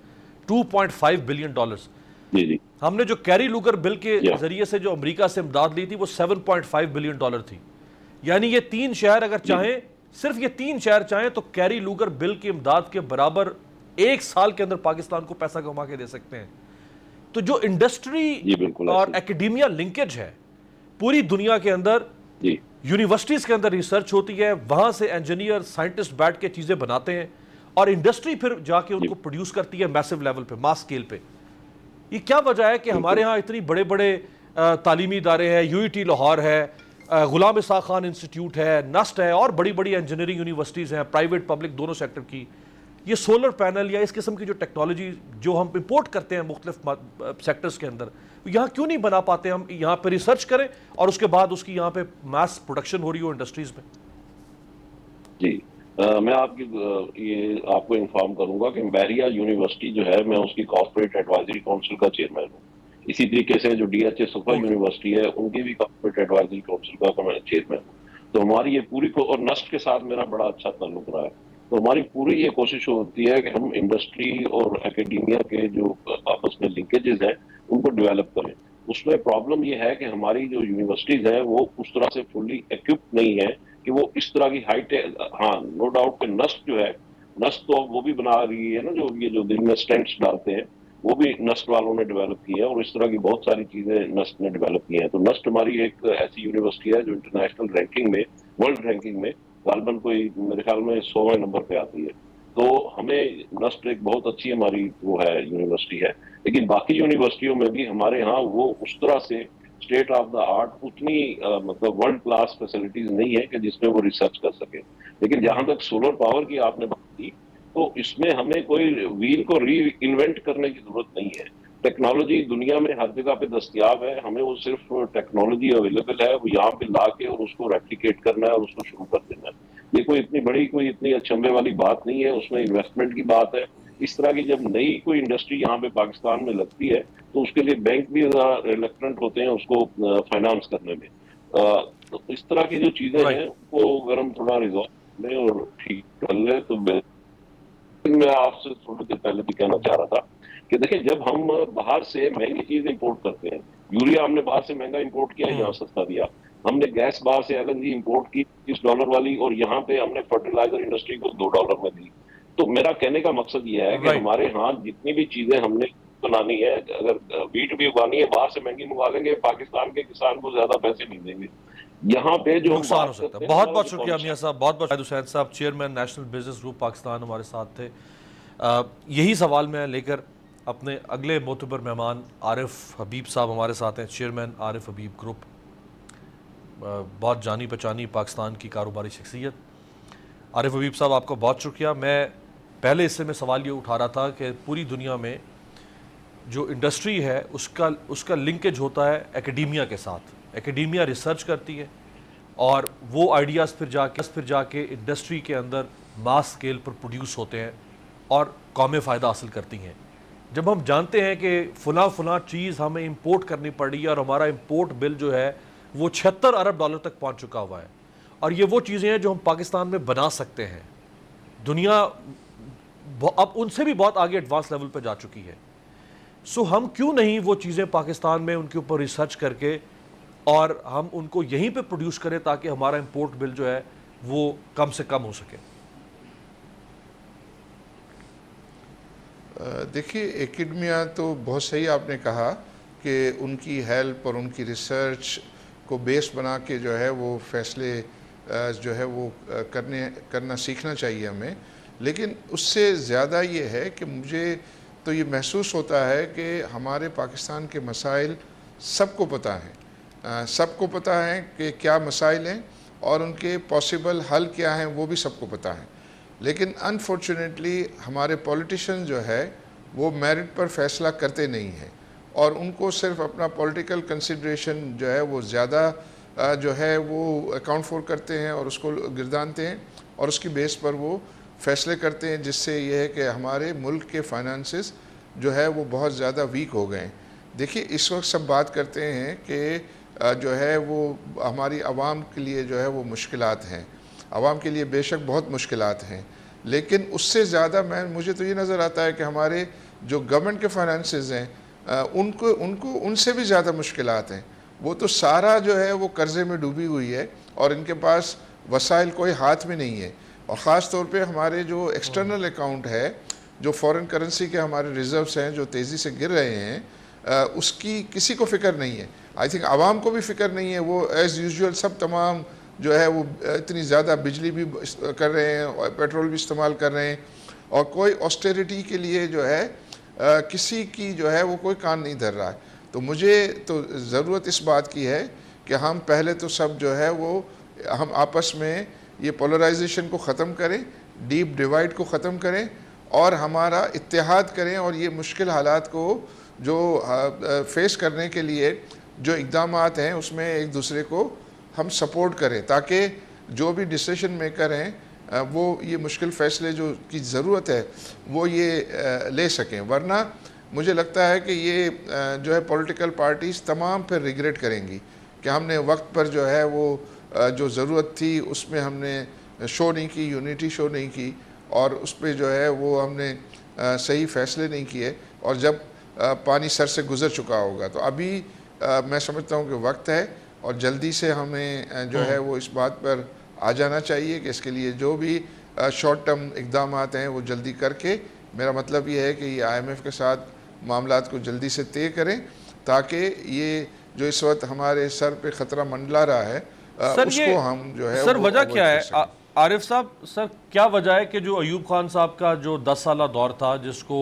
2.5 بلین ڈالرز. جی ہم نے جو کیری لوگر بل کے ذریعے سے جو امریکہ سے امداد لی تھی وہ 7.5 بلین ڈالر تھی. یعنی یہ 3 شہر اگر چاہیں، صرف یہ 3 شہر چاہیں تو کیری لوگر بل کی امداد کے برابر 1 سال کے اندر پاکستان کو پیسہ کما کے دے سکتے ہیں. تو جو انڈسٹری اور ایکیڈیمیا لنکیج ہے پوری دنیا کے اندر، یونیورسٹیز کے اندر ریسرچ ہوتی ہے، وہاں سے انجینئر سائنٹسٹ بیٹھ کے چیزیں بناتے ہیں اور انڈسٹری پھر جا کے ان کو پروڈیوس کرتی ہے میسو لیول پہ، ماس اسکیل پہ. یہ کیا وجہ ہے کہ ہمارے ہاں اتنی بڑے بڑے تعلیمی ادارے ہیں، یو ای ٹی لاہور ہے، غلام اسحاق خان انسٹیٹیوٹ ہے، نسٹ ہے، اور بڑی بڑی انجینئرنگ یونیورسٹیز ہیں پرائیویٹ پبلک دونوں سیکٹر کی. یہ سولر پینل یا اس قسم کی جو ٹیکنالوجی جو ہم امپورٹ کرتے ہیں مختلف سیکٹرز کے اندر، یہاں کیوں نہیں بنا پاتے؟ ہم یہاں پہ ریسرچ کریں اور اس کے بعد اس کی یہاں پہ ماس پروڈکشن ہو رہی ہو انڈسٹریز میں. جی میں آپ کو انفارم کروں گا کہ بحریہ یونیورسٹی جو ہے، میں اس کی کارپوریٹ ایڈوائزری کونسل کا چیئرمین ہوں. اسی طریقے سے جو ڈی ایچ اے صفا یونیورسٹی ہے ان کی بھی کارپوریٹ ایڈوائزری کونسل کا میں چیئرمین ہوں. تو ہماری یہ پوری اور نسٹ کے ساتھ میرا بڑا اچھا تعلق رہا ہے. تو ہماری پوری یہ کوشش ہوتی ہے کہ ہم انڈسٹری اور اکیڈیمیا کے جو آپس میں لنکیجز ہیں ان کو ڈیولپ کریں. اس میں پرابلم یہ ہے کہ ہماری جو یونیورسٹیز ہیں وہ اس طرح سے فلی ایکوپڈ نہیں ہے کہ وہ اس طرح کی ہائی ٹیک. ہاں نو ڈاؤٹ کہ نسٹ جو ہے، نسٹ تو وہ بھی بنا رہی ہے نا، جو یہ جو دل میں اسٹینٹس ڈالتے ہیں وہ بھی نسٹ والوں نے ڈیولپ کی ہے، اور اس طرح کی بہت ساری چیزیں نسٹ نے ڈیولپ کی ہیں. تو نسٹ ہماری ایک ایسی یونیورسٹی ہے جو انٹرنیشنل رینکنگ میں، ورلڈ رینکنگ میں غالباً کوئی میرے خیال میں 100ویں نمبر پہ آتی ہے. تو ہمیں نسٹ ایک بہت اچھی ہماری وہ ہے یونیورسٹی ہے. لیکن باقی یونیورسٹیوں میں بھی ہمارے ہاں وہ اس طرح سے اسٹیٹ آف دا آرٹ اتنی مطلب ورلڈ کلاس فیسلٹیز نہیں ہے کہ جس میں وہ ریسرچ کر سکے. لیکن جہاں تک سولر پاور کی آپ نے بات کی تو اس میں ہمیں کوئی ویل کو ری انوینٹ کرنے کی ضرورت نہیں ہے. ٹیکنالوجی دنیا میں ہر جگہ پہ دستیاب ہے، ہمیں وہ صرف ٹیکنالوجی اویلیبل ہے، وہ یہاں پہ لا کے اور اس کو ریپلیکیٹ کرنا ہے اور اس کو شروع کر دینا ہے. یہ کوئی اتنی بڑی کوئی اتنی اچنبے والی بات نہیں ہے، اس میں انویسٹمنٹ کی بات ہے. اس طرح کی جب نئی کوئی انڈسٹری یہاں پہ پاکستان میں لگتی ہے تو اس کے لیے بینک بھی ریلیکٹنٹ ہوتے ہیں اس کو فائنانس کرنے میں. تو اس طرح کی جو چیزیں ہیں وہ اگر ہم تھوڑا ریزالو لیں اور ٹھیک کر لیں تو میں آپ سے تھوڑی دیر پہلے بھی کہنا چاہ رہا تھا کہ دیکھیں جب ہم باہر سے مہنگی چیز امپورٹ کرتے ہیں، یوریا ہم نے باہر سے مہنگا امپورٹ کیا، یہاں سستا دیا. ہم نے گیس باہر سے ایل این جی امپورٹ کی $30 والی، اور یہاں پہ ہم نے فرٹیلائزر انڈسٹری کو $2 میں دی. تو میرا کہنے کا مقصد یہ ہے کہ ہمارے ہاں جتنی بھی چیزیں ہم نے بنانی ہے، اگر ویٹ بھی اگانی ہے باہر سے مہنگی منگوا لیں گے، پاکستان کے کسان کو زیادہ پیسے نہیں دیں گے. یہاں پہ جو نقصان ہو سکتا ہے. بہت بہت شکریہ میاں صاحب، بہت بہت. حسین صاحب chairman national business group Pakistan ہمارے ساتھ تھے. یہی سوال میں لے کر اپنے اگلے معتبر مہمان عارف حبیب صاحب ہمارے ساتھ ہیں، چیئرمین عارف حبیب گروپ، بہت جانی پہچانی پاکستان کی کاروباری شخصیت. عارف حبیب صاحب آپ کا بہت شکریہ. میں پہلے حصے میں سوال یہ اٹھا رہا تھا کہ پوری دنیا میں جو انڈسٹری ہے اس کا لنکیج ہوتا ہے ایکیڈیمیا کے ساتھ. ایکیڈیمیا ریسرچ کرتی ہے اور وہ آئیڈیاز پھر جا کے انڈسٹری کے اندر ماس اسکیل پر پروڈیوس ہوتے ہیں اور قومیں فائدہ حاصل کرتی ہیں. جب ہم جانتے ہیں کہ فلاں چیز ہمیں امپورٹ کرنی پڑ رہی ہے اور ہمارا امپورٹ بل جو ہے وہ $76 ارب تک پہنچ چکا ہوا ہے، اور یہ وہ چیزیں ہیں جو ہم پاکستان میں بنا سکتے ہیں، دنیا اب ان سے بھی بہت آگے ایڈوانس لیول پہ جا چکی ہے. سو ہم کیوں نہیں وہ چیزیں پاکستان میں ان کے اوپر ریسرچ کر کے اور ہم ان کو یہیں پہ پروڈیوس کریں تاکہ ہمارا امپورٹ بل جو ہے وہ کم سے کم ہو سکے. دیکھیے ایکیڈمیا تو بہت صحیح آپ نے کہا کہ ان کی ہیلپ اور ان کی ریسرچ کو بیس بنا کے جو ہے وہ فیصلے جو ہے وہ کرنا سیکھنا چاہیے ہمیں. لیکن اس سے زیادہ یہ ہے کہ مجھے تو یہ محسوس ہوتا ہے کہ ہمارے پاکستان کے مسائل سب کو پتہ ہیں، سب کو پتہ ہے کہ کیا مسائل ہیں اور ان کے پاسبل حل کیا ہیں، وہ بھی سب کو پتہ ہیں. لیکن انفارچونیٹلی ہمارے پولیٹیشین جو ہے وہ میرٹ پر فیصلہ کرتے نہیں ہیں، اور ان کو صرف اپنا پولیٹیکل کنسیڈریشن جو ہے وہ زیادہ جو ہے وہ اکاؤنٹ فور کرتے ہیں اور اس کو گردانتے ہیں اور اس کی بیس پر وہ فیصلے کرتے ہیں، جس سے یہ ہے کہ ہمارے ملک کے فائنانسز جو ہے وہ بہت زیادہ ویک ہو گئے ہیں۔ دیکھیے اس وقت سب بات کرتے ہیں کہ جو ہے وہ ہماری عوام کے لیے جو ہے وہ مشکلات ہیں، عوام کے لیے بے شک بہت مشکلات ہیں، لیکن اس سے زیادہ مجھے تو یہ نظر آتا ہے کہ ہمارے جو گورنمنٹ کے فائنانسز ہیں ان سے بھی زیادہ مشکلات ہیں۔ وہ تو سارا جو ہے وہ قرضے میں ڈوبی ہوئی ہے اور ان کے پاس وسائل کوئی ہاتھ میں نہیں ہے، اور خاص طور پہ ہمارے جو ایکسٹرنل اکاؤنٹ ہے، جو فورن کرنسی کے ہمارے ریزروز ہیں جو تیزی سے گر رہے ہیں، اس کی کسی کو فکر نہیں ہے۔ آئی تھنک عوام کو بھی فکر نہیں ہے، وہ ایز یوزول سب تمام جو ہے وہ اتنی زیادہ بجلی بھی کر رہے ہیں اور پیٹرول بھی استعمال کر رہے ہیں، اور کوئی آسٹیریٹی کے لیے جو ہے کسی کی جو ہے وہ کوئی کان نہیں دھر رہا ہے۔ تو مجھے تو ضرورت اس بات کی ہے کہ ہم پہلے تو سب جو ہے وہ ہم آپس میں یہ پولرائزیشن کو ختم کریں، ڈیپ ڈیوائڈ کو ختم کریں اور ہمارا اتحاد کریں، اور یہ مشکل حالات کو جو فیس کرنے کے لیے جو اقدامات ہیں اس میں ایک دوسرے کو ہم سپورٹ کریں، تاکہ جو بھی ڈیسیشن میکر ہیں وہ یہ مشکل فیصلے جو کی ضرورت ہے وہ یہ لے سکیں، ورنہ مجھے لگتا ہے کہ یہ جو ہے پولیٹیکل پارٹیز تمام پھر ریگریٹ کریں گی کہ ہم نے وقت پر جو ہے وہ جو ضرورت تھی اس میں ہم نے شو نہیں کی، یونٹی شو نہیں کی، اور اس پہ جو ہے وہ ہم نے صحیح فیصلے نہیں کیے، اور جب پانی سر سے گزر چکا ہوگا۔ تو ابھی میں سمجھتا ہوں کہ وقت ہے اور جلدی سے ہمیں جو ہے وہ اس بات پر آ جانا چاہیے کہ اس کے لیے جو بھی شارٹ ٹرم اقدامات ہیں وہ جلدی کر کے، میرا مطلب یہ ہے کہ یہ آئی ایم ایف کے ساتھ معاملات کو جلدی سے طے کریں، تاکہ یہ جو اس وقت ہمارے سر پہ خطرہ منڈلا رہا ہے اس کو ہم جو ہے سر وجہ کیا ہے عارف صاحب؟ سر کیا وجہ ہے کہ جو ایوب خان صاحب کا جو 10 سالہ دور تھا جس کو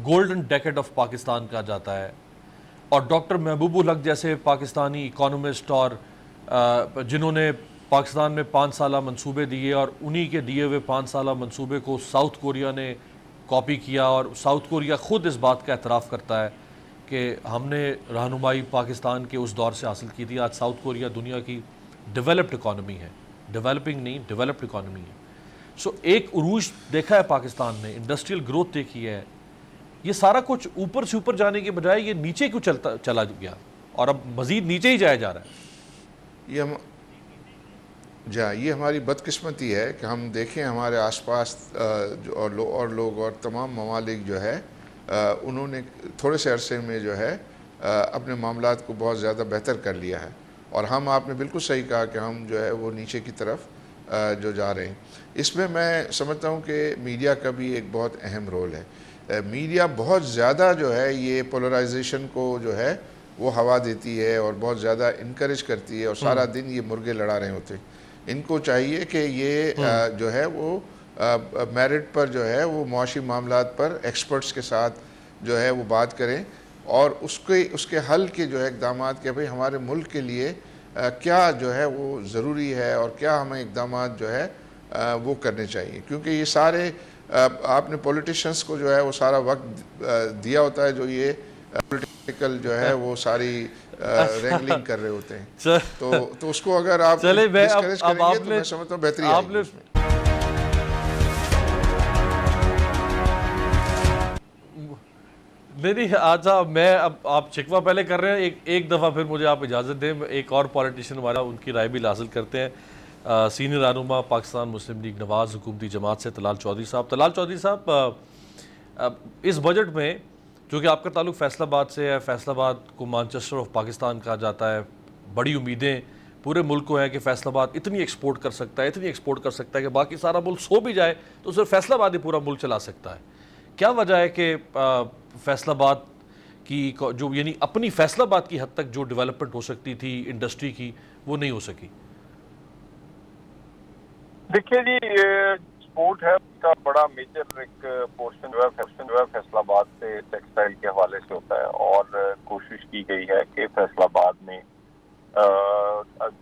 گولڈن ڈیکیڈ آف پاکستان کہا جاتا ہے، اور ڈاکٹر محبوب الحق جیسے پاکستانی اکانومسٹ اور جنہوں نے پاکستان میں 5 سالہ منصوبے دیے، اور انہی کے دیے ہوئے 5 سالہ منصوبے کو ساؤتھ کوریا نے کاپی کیا، اور ساؤتھ کوریا خود اس بات کا اعتراف کرتا ہے کہ ہم نے رہنمائی پاکستان کے اس دور سے حاصل کی تھی۔ آج ساؤتھ کوریا دنیا کی ڈیولپڈ اکانومی ہے، ڈیولپنگ نہیں، ڈیولپڈ اکانومی ہے۔ سو ایک عروج دیکھا ہے پاکستان نے، انڈسٹریل گروتھ دیکھی ہے، یہ سارا کچھ اوپر سے اوپر جانے کے بجائے یہ نیچے کیوں چلا گیا اور اب مزید نیچے ہی جایا جا رہا ہے؟ یہ ہماری بدقسمتی ہے کہ ہم دیکھیں ہمارے آس پاس اور لوگ اور تمام ممالک جو ہے انہوں نے تھوڑے سے عرصے میں جو ہے اپنے معاملات کو بہت زیادہ بہتر کر لیا ہے، اور آپ نے بالکل صحیح کہا کہ ہم جو ہے وہ نیچے کی طرف جو جا رہے ہیں۔ اس میں سمجھتا ہوں کہ میڈیا کا بھی ایک بہت اہم رول ہے۔ میڈیا بہت زیادہ جو ہے یہ پولرائزیشن کو جو ہے وہ ہوا دیتی ہے اور بہت زیادہ انکریج کرتی ہے، اور سارا دن یہ مرغے لڑا رہے ہوتے ہیں۔ ان کو چاہیے کہ یہ جو ہے وہ میرٹ پر جو ہے وہ معاشی معاملات پر ایکسپرٹس کے ساتھ جو ہے وہ بات کریں، اور اس کے حل کے جو ہے اقدامات کہ بھئی ہمارے ملک کے لیے کیا جو ہے وہ ضروری ہے اور کیا ہمیں اقدامات جو ہے وہ کرنے چاہیے، کیونکہ یہ سارے آپ نے پولیٹیشنز کو جو ہے وہ سارا وقت دیا ہوتا ہے جو یہ پولیٹیکل جو ہے وہ ساری رینگلنگ کر رہے ہوتے ہیں، تو اس کو اگر آپ ڈسکریج کریں گے تو میں سمجھتا ہوں بہتری آئے گی اس میں۔ نہیں آج میں اب آپ شکوہ پہلے کر رہے ہیں، ایک دفعہ پھر مجھے آپ اجازت دیں، ایک اور پولیٹیشین ہمارا ان کی رائے بھی حاصل کرتے ہیں۔ سینئر رہنما پاکستان مسلم لیگ نواز حکومتی جماعت سے طلال چودھری صاحب۔ طلال چودھری صاحب، اس بجٹ میں چونکہ آپ کا تعلق فیصل آباد سے ہے، فیصل آباد کو مانچسٹر آف پاکستان کہا جاتا ہے، بڑی امیدیں پورے ملک کو ہے کہ فیصل آباد اتنی ایکسپورٹ کر سکتا ہے کہ باقی سارا ملک سو بھی جائے تو صرف فیصل آباد ہی پورا ملک چلا سکتا ہے۔ کیا وجہ ہے کہ فیصل آباد کی جو یعنی اپنی فیصل آباد کی حد تک جو ڈیولپمنٹ ہو سکتی تھی انڈسٹری کی وہ نہیں ہو سکی؟ دیکھیے جی، ایکسپورٹ ہے اس کا بڑا میجر ایک پورشن جو ہے فیصل آباد سے ٹیکسٹائل کے حوالے سے ہوتا ہے، اور کوشش کی گئی ہے کہ فیصل آباد میں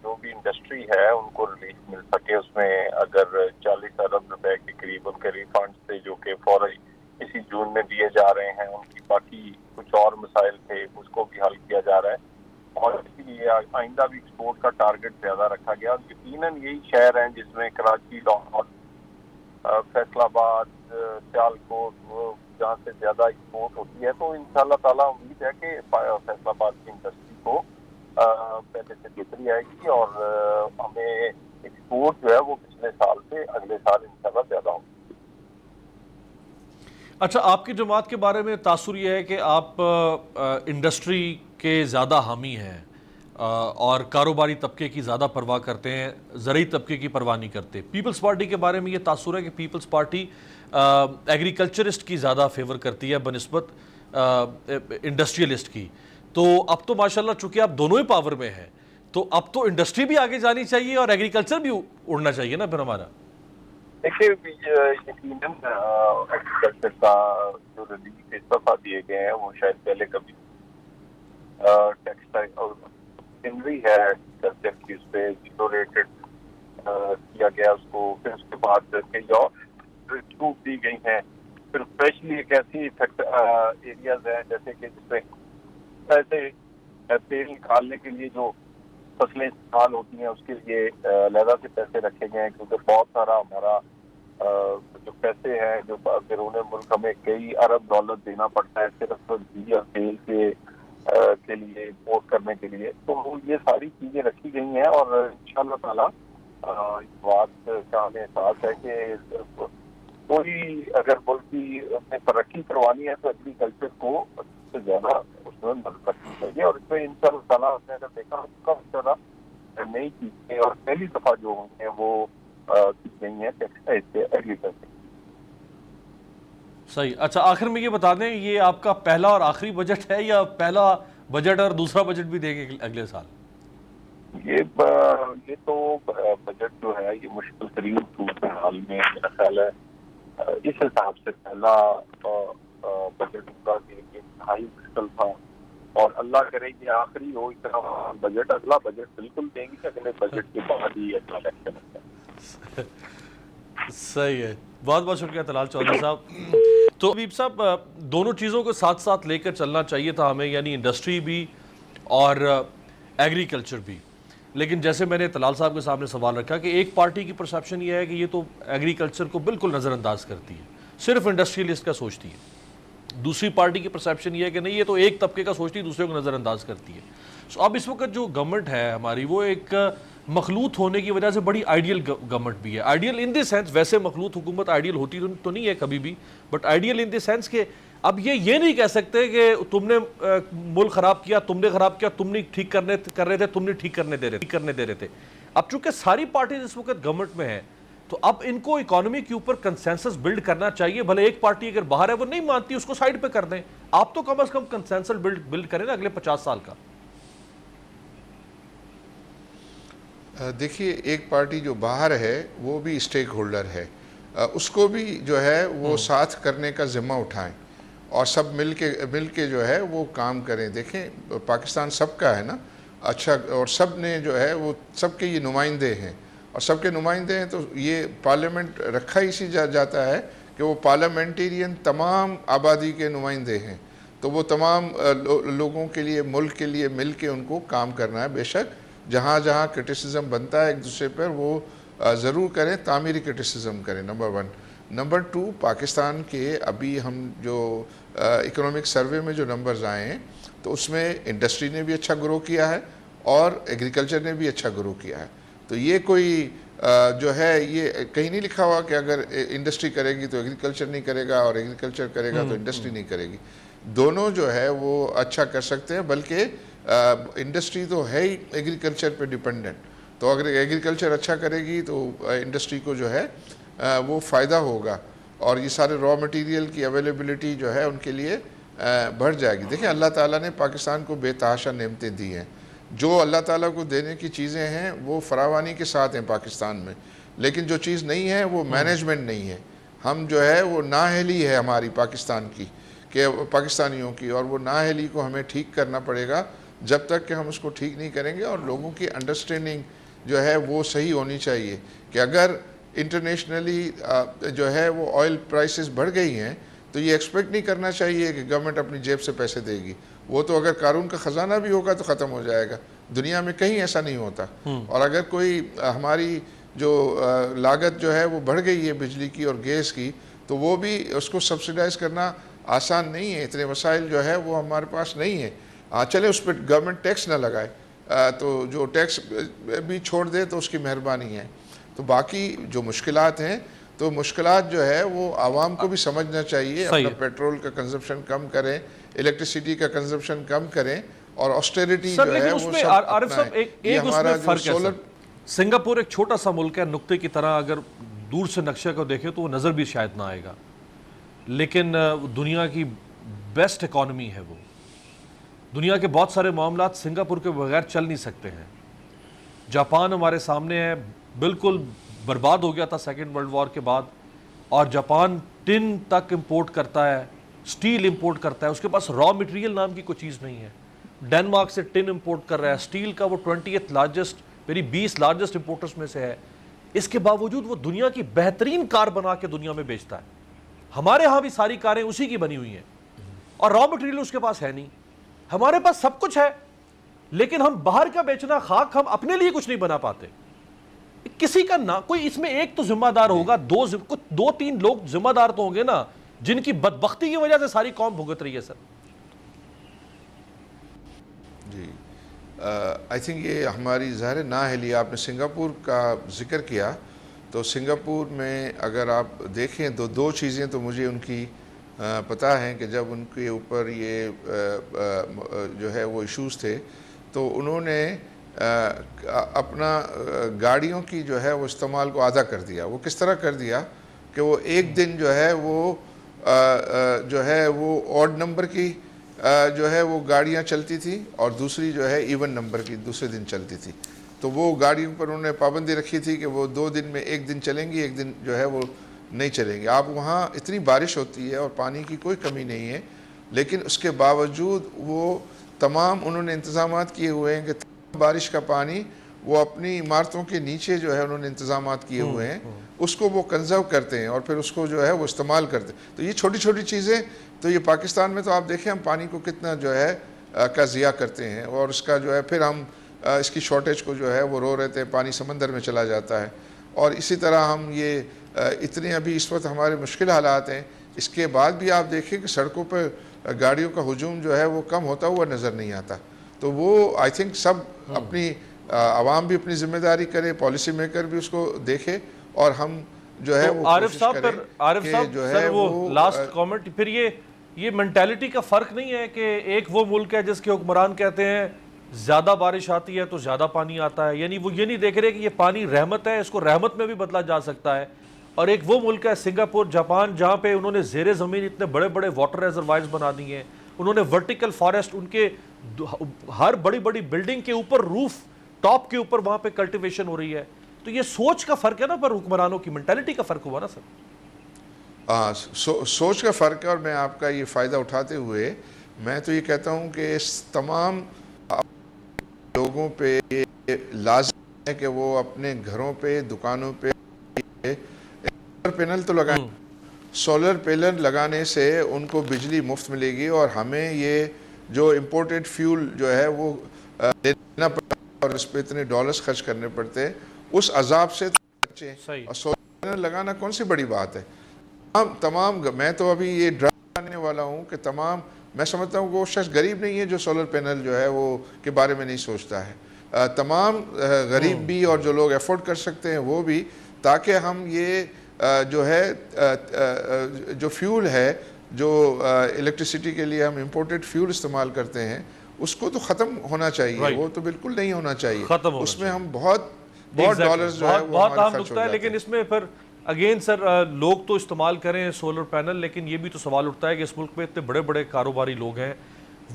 جو بھی انڈسٹری ہے ان کو ریلیف مل سکے۔ اس میں اگر 40 ارب روپے کے قریب ان کے ریفنڈ تھے جو کہ فوری اسی جون میں دیے جا رہے ہیں، ان کی باقی کچھ اور مسائل تھے اس کو بھی حل کیا جا رہا ہے۔ اور اسی لیے آئندہ بھی ایکسپورٹ کا ٹارگٹ زیادہ رکھا گیا. یقیناً یہی شہر ہیں جس میں کراچی، لاہور، فیصل آباد، سیالکوٹ جہاں سے زیادہ ایکسپورٹ ہوتی ہے. تو انشاءاللہ تعالیٰ امید ہے کہ فیصل آباد کی انڈسٹری کو پہلے سے بہتری آئے گی اور ہمیں ایکسپورٹ جو ہے وہ پچھلے سال سے اگلے سال انشاءاللہ زیادہ ہوگی. اچھا، آپ کی جماعت کے بارے میں تاثر یہ ہے کہ آپ انڈسٹری کے زیادہ حامی ہیں اور کاروباری طبقے کی زیادہ پرواہ کرتے ہیں، زرعی طبقے کی پرواہ نہیں کرتے. پیپلز پارٹی کے بارے میں یہ تاثر ہے کہ پیپلز پارٹی ایگریکلچرسٹ کی زیادہ فیور کرتی ہے بنسبت انڈسٹریلسٹ کی. تو اب تو ماشاءاللہ چونکہ آپ دونوں ہی پاور میں ہیں تو اب تو انڈسٹری بھی آگے جانی چاہیے اور ایگریکلچر بھی اڑنا چاہیے نا پھر ہمارا. دیکھیے یقیناً ایگریکلچر کا جو ریلیف اس دفعہ دیے گئے ہیں وہ شاید پہلے کبھی ٹیکسٹائل اور مشینری ہے ایگریکلچر کی، اس پہ زیرو ریٹڈ کیا گیا اس کو. پھر اس کے بعد کئی اور چھوٹ دی گئی ہیں. پھر اسپیشلی ایک ایسی ایریاز ہیں جیسے کہ جس پہ ایسے تیل نکالنے کے لیے جو فصلیں استعمال ہوتی ہیں اس کے لیے علیحدہ سے پیسے رکھے گئے ہیں، کیونکہ بہت سارا ہمارا جو پیسے ہیں جو بیرون ملک ہمیں کئی ارب ڈالر دینا پڑتا ہے صرف گھی اور تیل کے لیے امپورٹ کرنے کے لیے. تو یہ ساری چیزیں رکھی گئی ہیں اور انشاءاللہ تعالیٰ اس بات کا ہمیں احساس ہے کہ کوئی اگر ملک کی ترقی کروانی ہے تو ایگریکلچر کو سے زیادہ اس میں مدد کرنی چاہیے. اور اس میں انشاءاللہ تعالیٰ نے اگر دیکھا کم طرح نئی چیزیں اور پہلی دفعہ جو ہیں وہ کی گئی ہیں ایگریکلچر. صحیح. اچھا، آخر میں یہ بتا دیں یہ آپ کا پہلا اور آخری بجٹ ہے یا پہلا بجٹ اور دوسرا بجٹ بھی دیں گے اگلے سال؟ یہ تو بجٹ جو ہے یہ مشکل ترین صورتحال میں میرا خیال ہے اس حساب سے پہلا بجٹ کا انتہائی مشکل تھا اور اللہ کرے یہ آخری ہو اتنا بجٹ. اگلا بجٹ بالکل دیں گے، اگلے بجٹ کے بعد ہی اگلا الیکشن ہوتا ہے. صحیح ہے. بہت بہت شکریہ طلال چودھری صاحب. تو حبیب صاحب، دونوں چیزوں کو ساتھ ساتھ لے کر چلنا چاہیے تھا ہمیں، یعنی انڈسٹری بھی اور ایگریکلچر بھی. لیکن جیسے میں نے طلال صاحب کے سامنے سوال رکھا کہ ایک پارٹی کی پرسیپشن یہ ہے کہ یہ تو ایگریکلچر کو بالکل نظر انداز کرتی ہے، صرف انڈسٹریلسٹ کا سوچتی ہے. دوسری پارٹی کی پرسیپشن یہ ہے کہ نہیں یہ تو ایک طبقے کا سوچتی ہے، دوسرے کو نظر انداز کرتی ہے. سو اب اس وقت جو گورنمنٹ ہے ہماری وہ ایک مخلوط ہونے کی وجہ سے بڑی آئیڈیل گورنمنٹ بھی ہے. آئیڈیل ان دی سینس، ویسے مخلوط حکومت آئیڈیل ہوتی تو نہیں ہے کبھی بھی، but ideal in the sense کہ اب یہ نہیں کہہ سکتے کہ تم نے ملک خراب کیا، تم نے خراب کیا، تم نہیں ٹھیک کر رہے تھے، تم نے ٹھیک کرنے دے رہے تھے. اب چونکہ ساری پارٹیز اس وقت گورنمنٹ میں ہیں تو اب ان کو اکانومی کے اوپر کنسنسس بلڈ کرنا چاہیے. بھلے ایک پارٹی اگر باہر ہے وہ نہیں مانتی اس کو سائیڈ پہ کر دیں، آپ تو کم از کم کنسنسس بلڈ کریں نا اگلے 50 سال کا. دیکھیے، ایک پارٹی جو باہر ہے وہ بھی اسٹیک ہولڈر ہے، اس کو بھی جو ہے وہ ساتھ کرنے کا ذمہ اٹھائیں اور سب مل کے جو ہے وہ کام کریں. دیکھیں پاکستان سب کا ہے نا، اچھا، اور سب نے جو ہے وہ سب کے یہ نمائندے ہیں اور سب کے نمائندے ہیں. تو یہ پارلیمنٹ رکھا اسی جاتا ہے کہ وہ پارلیمنٹیرین تمام آبادی کے نمائندے ہیں. تو وہ تمام لوگوں کے لیے، ملک کے لیے مل کے ان کو کام کرنا ہے. بے شک جہاں جہاں کرٹیسزم بنتا ہے ایک دوسرے پر وہ ضرور کریں، تعمیری کرٹیسزم کریں. نمبر 1. نمبر 2، پاکستان کے ابھی ہم جو اکنامک سروے میں جو نمبرز آئے ہیں تو اس میں انڈسٹری نے بھی اچھا گرو کیا ہے اور ایگریکلچر نے بھی اچھا گرو کیا ہے. تو یہ کوئی جو ہے یہ کہیں نہیں لکھا ہوا کہ اگر انڈسٹری کرے گی تو ایگریکلچر نہیں کرے گا اور ایگریکلچر کرے گا تو انڈسٹری نہیں کرے گی. دونوں جو ہے وہ اچھا کر سکتے ہیں، بلکہ انڈسٹری تو ہے ہی ایگریکلچر پہ ڈیپینڈنٹ. تو اگر ایگریکلچر اچھا کرے گی تو انڈسٹری کو جو ہے وہ فائدہ ہوگا اور یہ سارے را مٹیریل کی اویلیبلٹی جو ہے ان کے لیے بڑھ جائے گی. دیکھیں اللہ تعالیٰ نے پاکستان کو بے تحاشا نعمتیں دی ہیں. جو اللہ تعالیٰ کو دینے کی چیزیں ہیں وہ فراوانی کے ساتھ ہیں پاکستان میں، لیکن جو چیز نہیں ہے وہ مینجمنٹ نہیں ہے. ہم جو ہے وہ نااہلی ہے ہماری پاکستان کی، کہ پاکستانیوں کی، اور وہ نااہلی کو ہمیں ٹھیک کرنا پڑے گا. جب تک کہ ہم اس کو ٹھیک نہیں کریں گے اور لوگوں کی انڈرسٹینڈنگ جو ہے وہ صحیح ہونی چاہیے کہ اگر انٹرنیشنلی جو ہے وہ آئل پرائسز بڑھ گئی ہیں تو یہ ایکسپیکٹ نہیں کرنا چاہیے کہ گورنمنٹ اپنی جیب سے پیسے دے گی. وہ تو اگر قارون کا خزانہ بھی ہوگا تو ختم ہو جائے گا. دنیا میں کہیں ایسا نہیں ہوتا. اور اگر کوئی ہماری جو لاگت جو ہے وہ بڑھ گئی ہے بجلی کی اور گیس کی, تو وہ بھی اس کو سبسیڈائز کرنا آسان نہیں ہے. اتنے وسائل جو ہے وہ ہمارے پاس نہیں ہیں. چلے اس پہ گورنمنٹ ٹیکس نہ لگائے, تو جو ٹیکس بھی چھوڑ دے تو اس کی مہربانی ہے. تو باقی جو مشکلات ہیں, تو مشکلات جو ہے وہ عوام کو بھی سمجھنا چاہیے. اپنا پیٹرول کا کنزمپشن کم کریں, الیکٹریسٹی کا کنزمپشن کم کریں, اور آسٹیریٹی جو ہے وہ سب عارف صاحب ایک اس میں فرق ہے. سنگاپور ایک چھوٹا سا ملک ہے, نقطے کی طرح اگر دور سے نقشے کو دیکھیں تو وہ نظر بھی شاید نہ آئے گا, لیکن دنیا کی بیسٹ اکانومی ہے وہ. دنیا کے بہت سارے معاملات سنگاپور کے بغیر چل نہیں سکتے ہیں. جاپان ہمارے سامنے ہے, بالکل برباد ہو گیا تھا سیکنڈ ورلڈ وار کے بعد, اور جاپان ٹن تک امپورٹ کرتا ہے, سٹیل امپورٹ کرتا ہے, اس کے پاس را مٹیریل نام کی کوئی چیز نہیں ہے. ڈینمارک سے ٹن امپورٹ کر رہا ہے, سٹیل کا وہ 20th لارجسٹ, میری 20 لارجسٹ امپورٹرز میں سے ہے. اس کے باوجود وہ دنیا کی بہترین کار بنا کے دنیا میں بیچتا ہے. ہمارے ہاں بھی ساری کاریں اسی کی بنی ہوئی ہیں, اور را مٹیریل اس کے پاس ہے نہیں. ہمارے پاس سب کچھ ہے, لیکن ہم باہر کا بیچنا خاک, ہم اپنے لیے کچھ نہیں بنا پاتے. کسی کا نہ کوئی اس میں ایک تو ذمہ دار ہوگا, دو تین لوگ ذمہ دار تو ہوں گے نا, جن کی بدبختی کی وجہ سے ساری قوم بھگت رہی ہے. سر جی, آئی تھنک یہ ہماری ظاہر نااہلی. آپ نے سنگاپور کا ذکر کیا, تو سنگاپور میں اگر آپ دیکھیں تو دو چیزیں تو مجھے ان کی پتہ ہیں کہ جب ان کے اوپر یہ جو ہے وہ ایشوز تھے, تو انہوں نے اپنا گاڑیوں کی جو ہے وہ استعمال کو آدھا کر دیا. وہ کس طرح کر دیا کہ وہ ایک دن جو ہے وہ آڈ نمبر کی جو ہے وہ گاڑیاں چلتی تھی, اور دوسری جو ہے ایون نمبر کی دوسرے دن چلتی تھی. تو وہ گاڑیوں پر انہوں نے پابندی رکھی تھی کہ وہ 2 دن میں ایک دن چلیں گی, ایک دن جو ہے وہ نہیں چلیں گی. آپ وہاں اتنی بارش ہوتی ہے اور پانی کی کوئی کمی نہیں ہے, لیکن اس کے باوجود وہ تمام انہوں نے انتظامات کیے ہوئے ہیں کہ بارش کا پانی وہ اپنی عمارتوں کے نیچے جو ہے انہوں نے انتظامات کیے ہوئے ہیں, اس کو وہ کنزرو کرتے ہیں اور پھر اس کو جو ہے وہ استعمال کرتے ہیں. تو یہ چھوٹی چھوٹی چیزیں, تو یہ پاکستان میں تو آپ دیکھیں ہم پانی کو کتنا جو ہے کا ضیاع کرتے ہیں, اور اس کا جو ہے پھر ہم اس کی شارٹیج کو جو ہے وہ رو رہتے ہیں, پانی سمندر میں چلا جاتا ہے. اور اسی طرح ہم یہ اتنے ابھی اس وقت ہمارے مشکل حالات ہیں, اس کے بعد بھی آپ دیکھیں کہ سڑکوں پر گاڑیوں کا ہجوم جو ہے وہ کم ہوتا ہوا نظر نہیں آتا. تو وہ آئی تھنک سب اپنی عوام بھی اپنی ذمہ داری کرے, پالیسی میکر بھی اس کو دیکھے, اور ہم جو ہے وہ عارف صاحب جو ہے وہ لاسٹ کامنٹ, پھر یہ مینٹیلٹی کا فرق نہیں ہے کہ ایک وہ ملک ہے جس کے حکمران کہتے ہیں زیادہ بارش آتی ہے تو زیادہ پانی آتا ہے, یعنی وہ یہ نہیں دیکھ رہے کہ یہ پانی رحمت ہے, اس کو رحمت میں بھی بدلا جا سکتا ہے. اور ایک وہ ملک ہے سنگاپور, جاپان, جہاں پہ انہوں نے زیر زمین اتنے بڑے بڑے واٹر ریزروائرز بنا دیے ہیں, انہوں نے ورٹیکل فارسٹ, ان کے ہر بڑی بڑی بلڈنگ کے اوپر روف ٹاپ کے اوپر وہاں پہ کلٹیویشن ہو رہی ہے. تو یہ سوچ کا فرق ہے نا, پر حکمرانوں کی مینٹیلٹی کا فرق ہوا نا سر. سوچ کا فرق ہے, اور میں آپ کا یہ فائدہ اٹھاتے ہوئے میں تو یہ کہتا ہوں کہ اس تمام لوگوں پہ لازم ہے کہ وہ اپنے گھروں پہ, دکانوں پہ سولر پینل تو لگائیں. سولر پینل لگانے سے ان کو بجلی مفت ملے گی, اور ہمیں یہ جو امپورٹڈ فیول جو ہے وہ لینا پڑتا ہے اور اس پہ اتنے ڈالرز خرچ کرنے پڑتے ہیں, اس عذاب سے بچیں. اور سولر پینل لگانا کون سی بڑی بات ہے. تمام میں تو ابھی یہ ڈرائیو کرنے والا ہوں کہ تمام, میں سمجھتا ہوں کہ وہ شخص غریب نہیں ہے جو سولر پینل جو ہے وہ کے بارے میں نہیں سوچتا ہے. تمام غریب بھی اور جو لوگ افورڈ کر سکتے ہیں وہ بھی, تاکہ ہم یہ جو ہے جو فیول ہے, جو الیکٹریسٹی کے لیے ہم امپورٹڈ فیول استعمال کرتے ہیں, اس کو تو ختم ہونا چاہیے. وہ تو بالکل نہیں ہونا چاہیے. اس میں ہم بہت ڈالرز جو ہے وہ بہت اہم نقطہ ہے. لیکن اس میں پھر اگین سر لوگ تو استعمال کریں سولر پینل, لیکن یہ بھی تو سوال اٹھتا ہے کہ اس ملک میں اتنے بڑے بڑے کاروباری لوگ ہیں,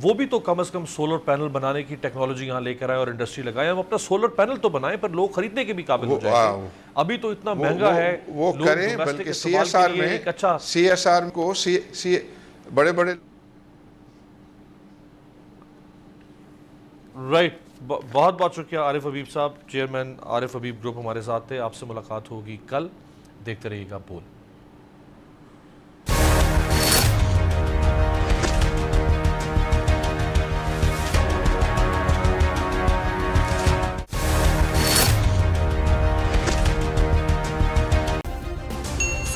وہ بھی تو کم از کم سولر پینل بنانے کی ٹیکنالوجی یہاں لے کر آئے اور انڈسٹری لگائیں. ہم اپنا سولر پینل تو بنائیں, پر لوگ خریدنے کے بھی قابل ہو جائیں. ابھی تو اتنا مہنگا ہے, وہ کریں. بلکہ سی ایس آر میں, سی ایس آر کو بڑے بڑے رائٹ. بہت بہت شکریہ عارف حبیب صاحب, چیئرمین عارف حبیب گروپ ہمارے ساتھ تھے. آپ سے ملاقات ہوگی کل. دیکھتے رہیے گا بول.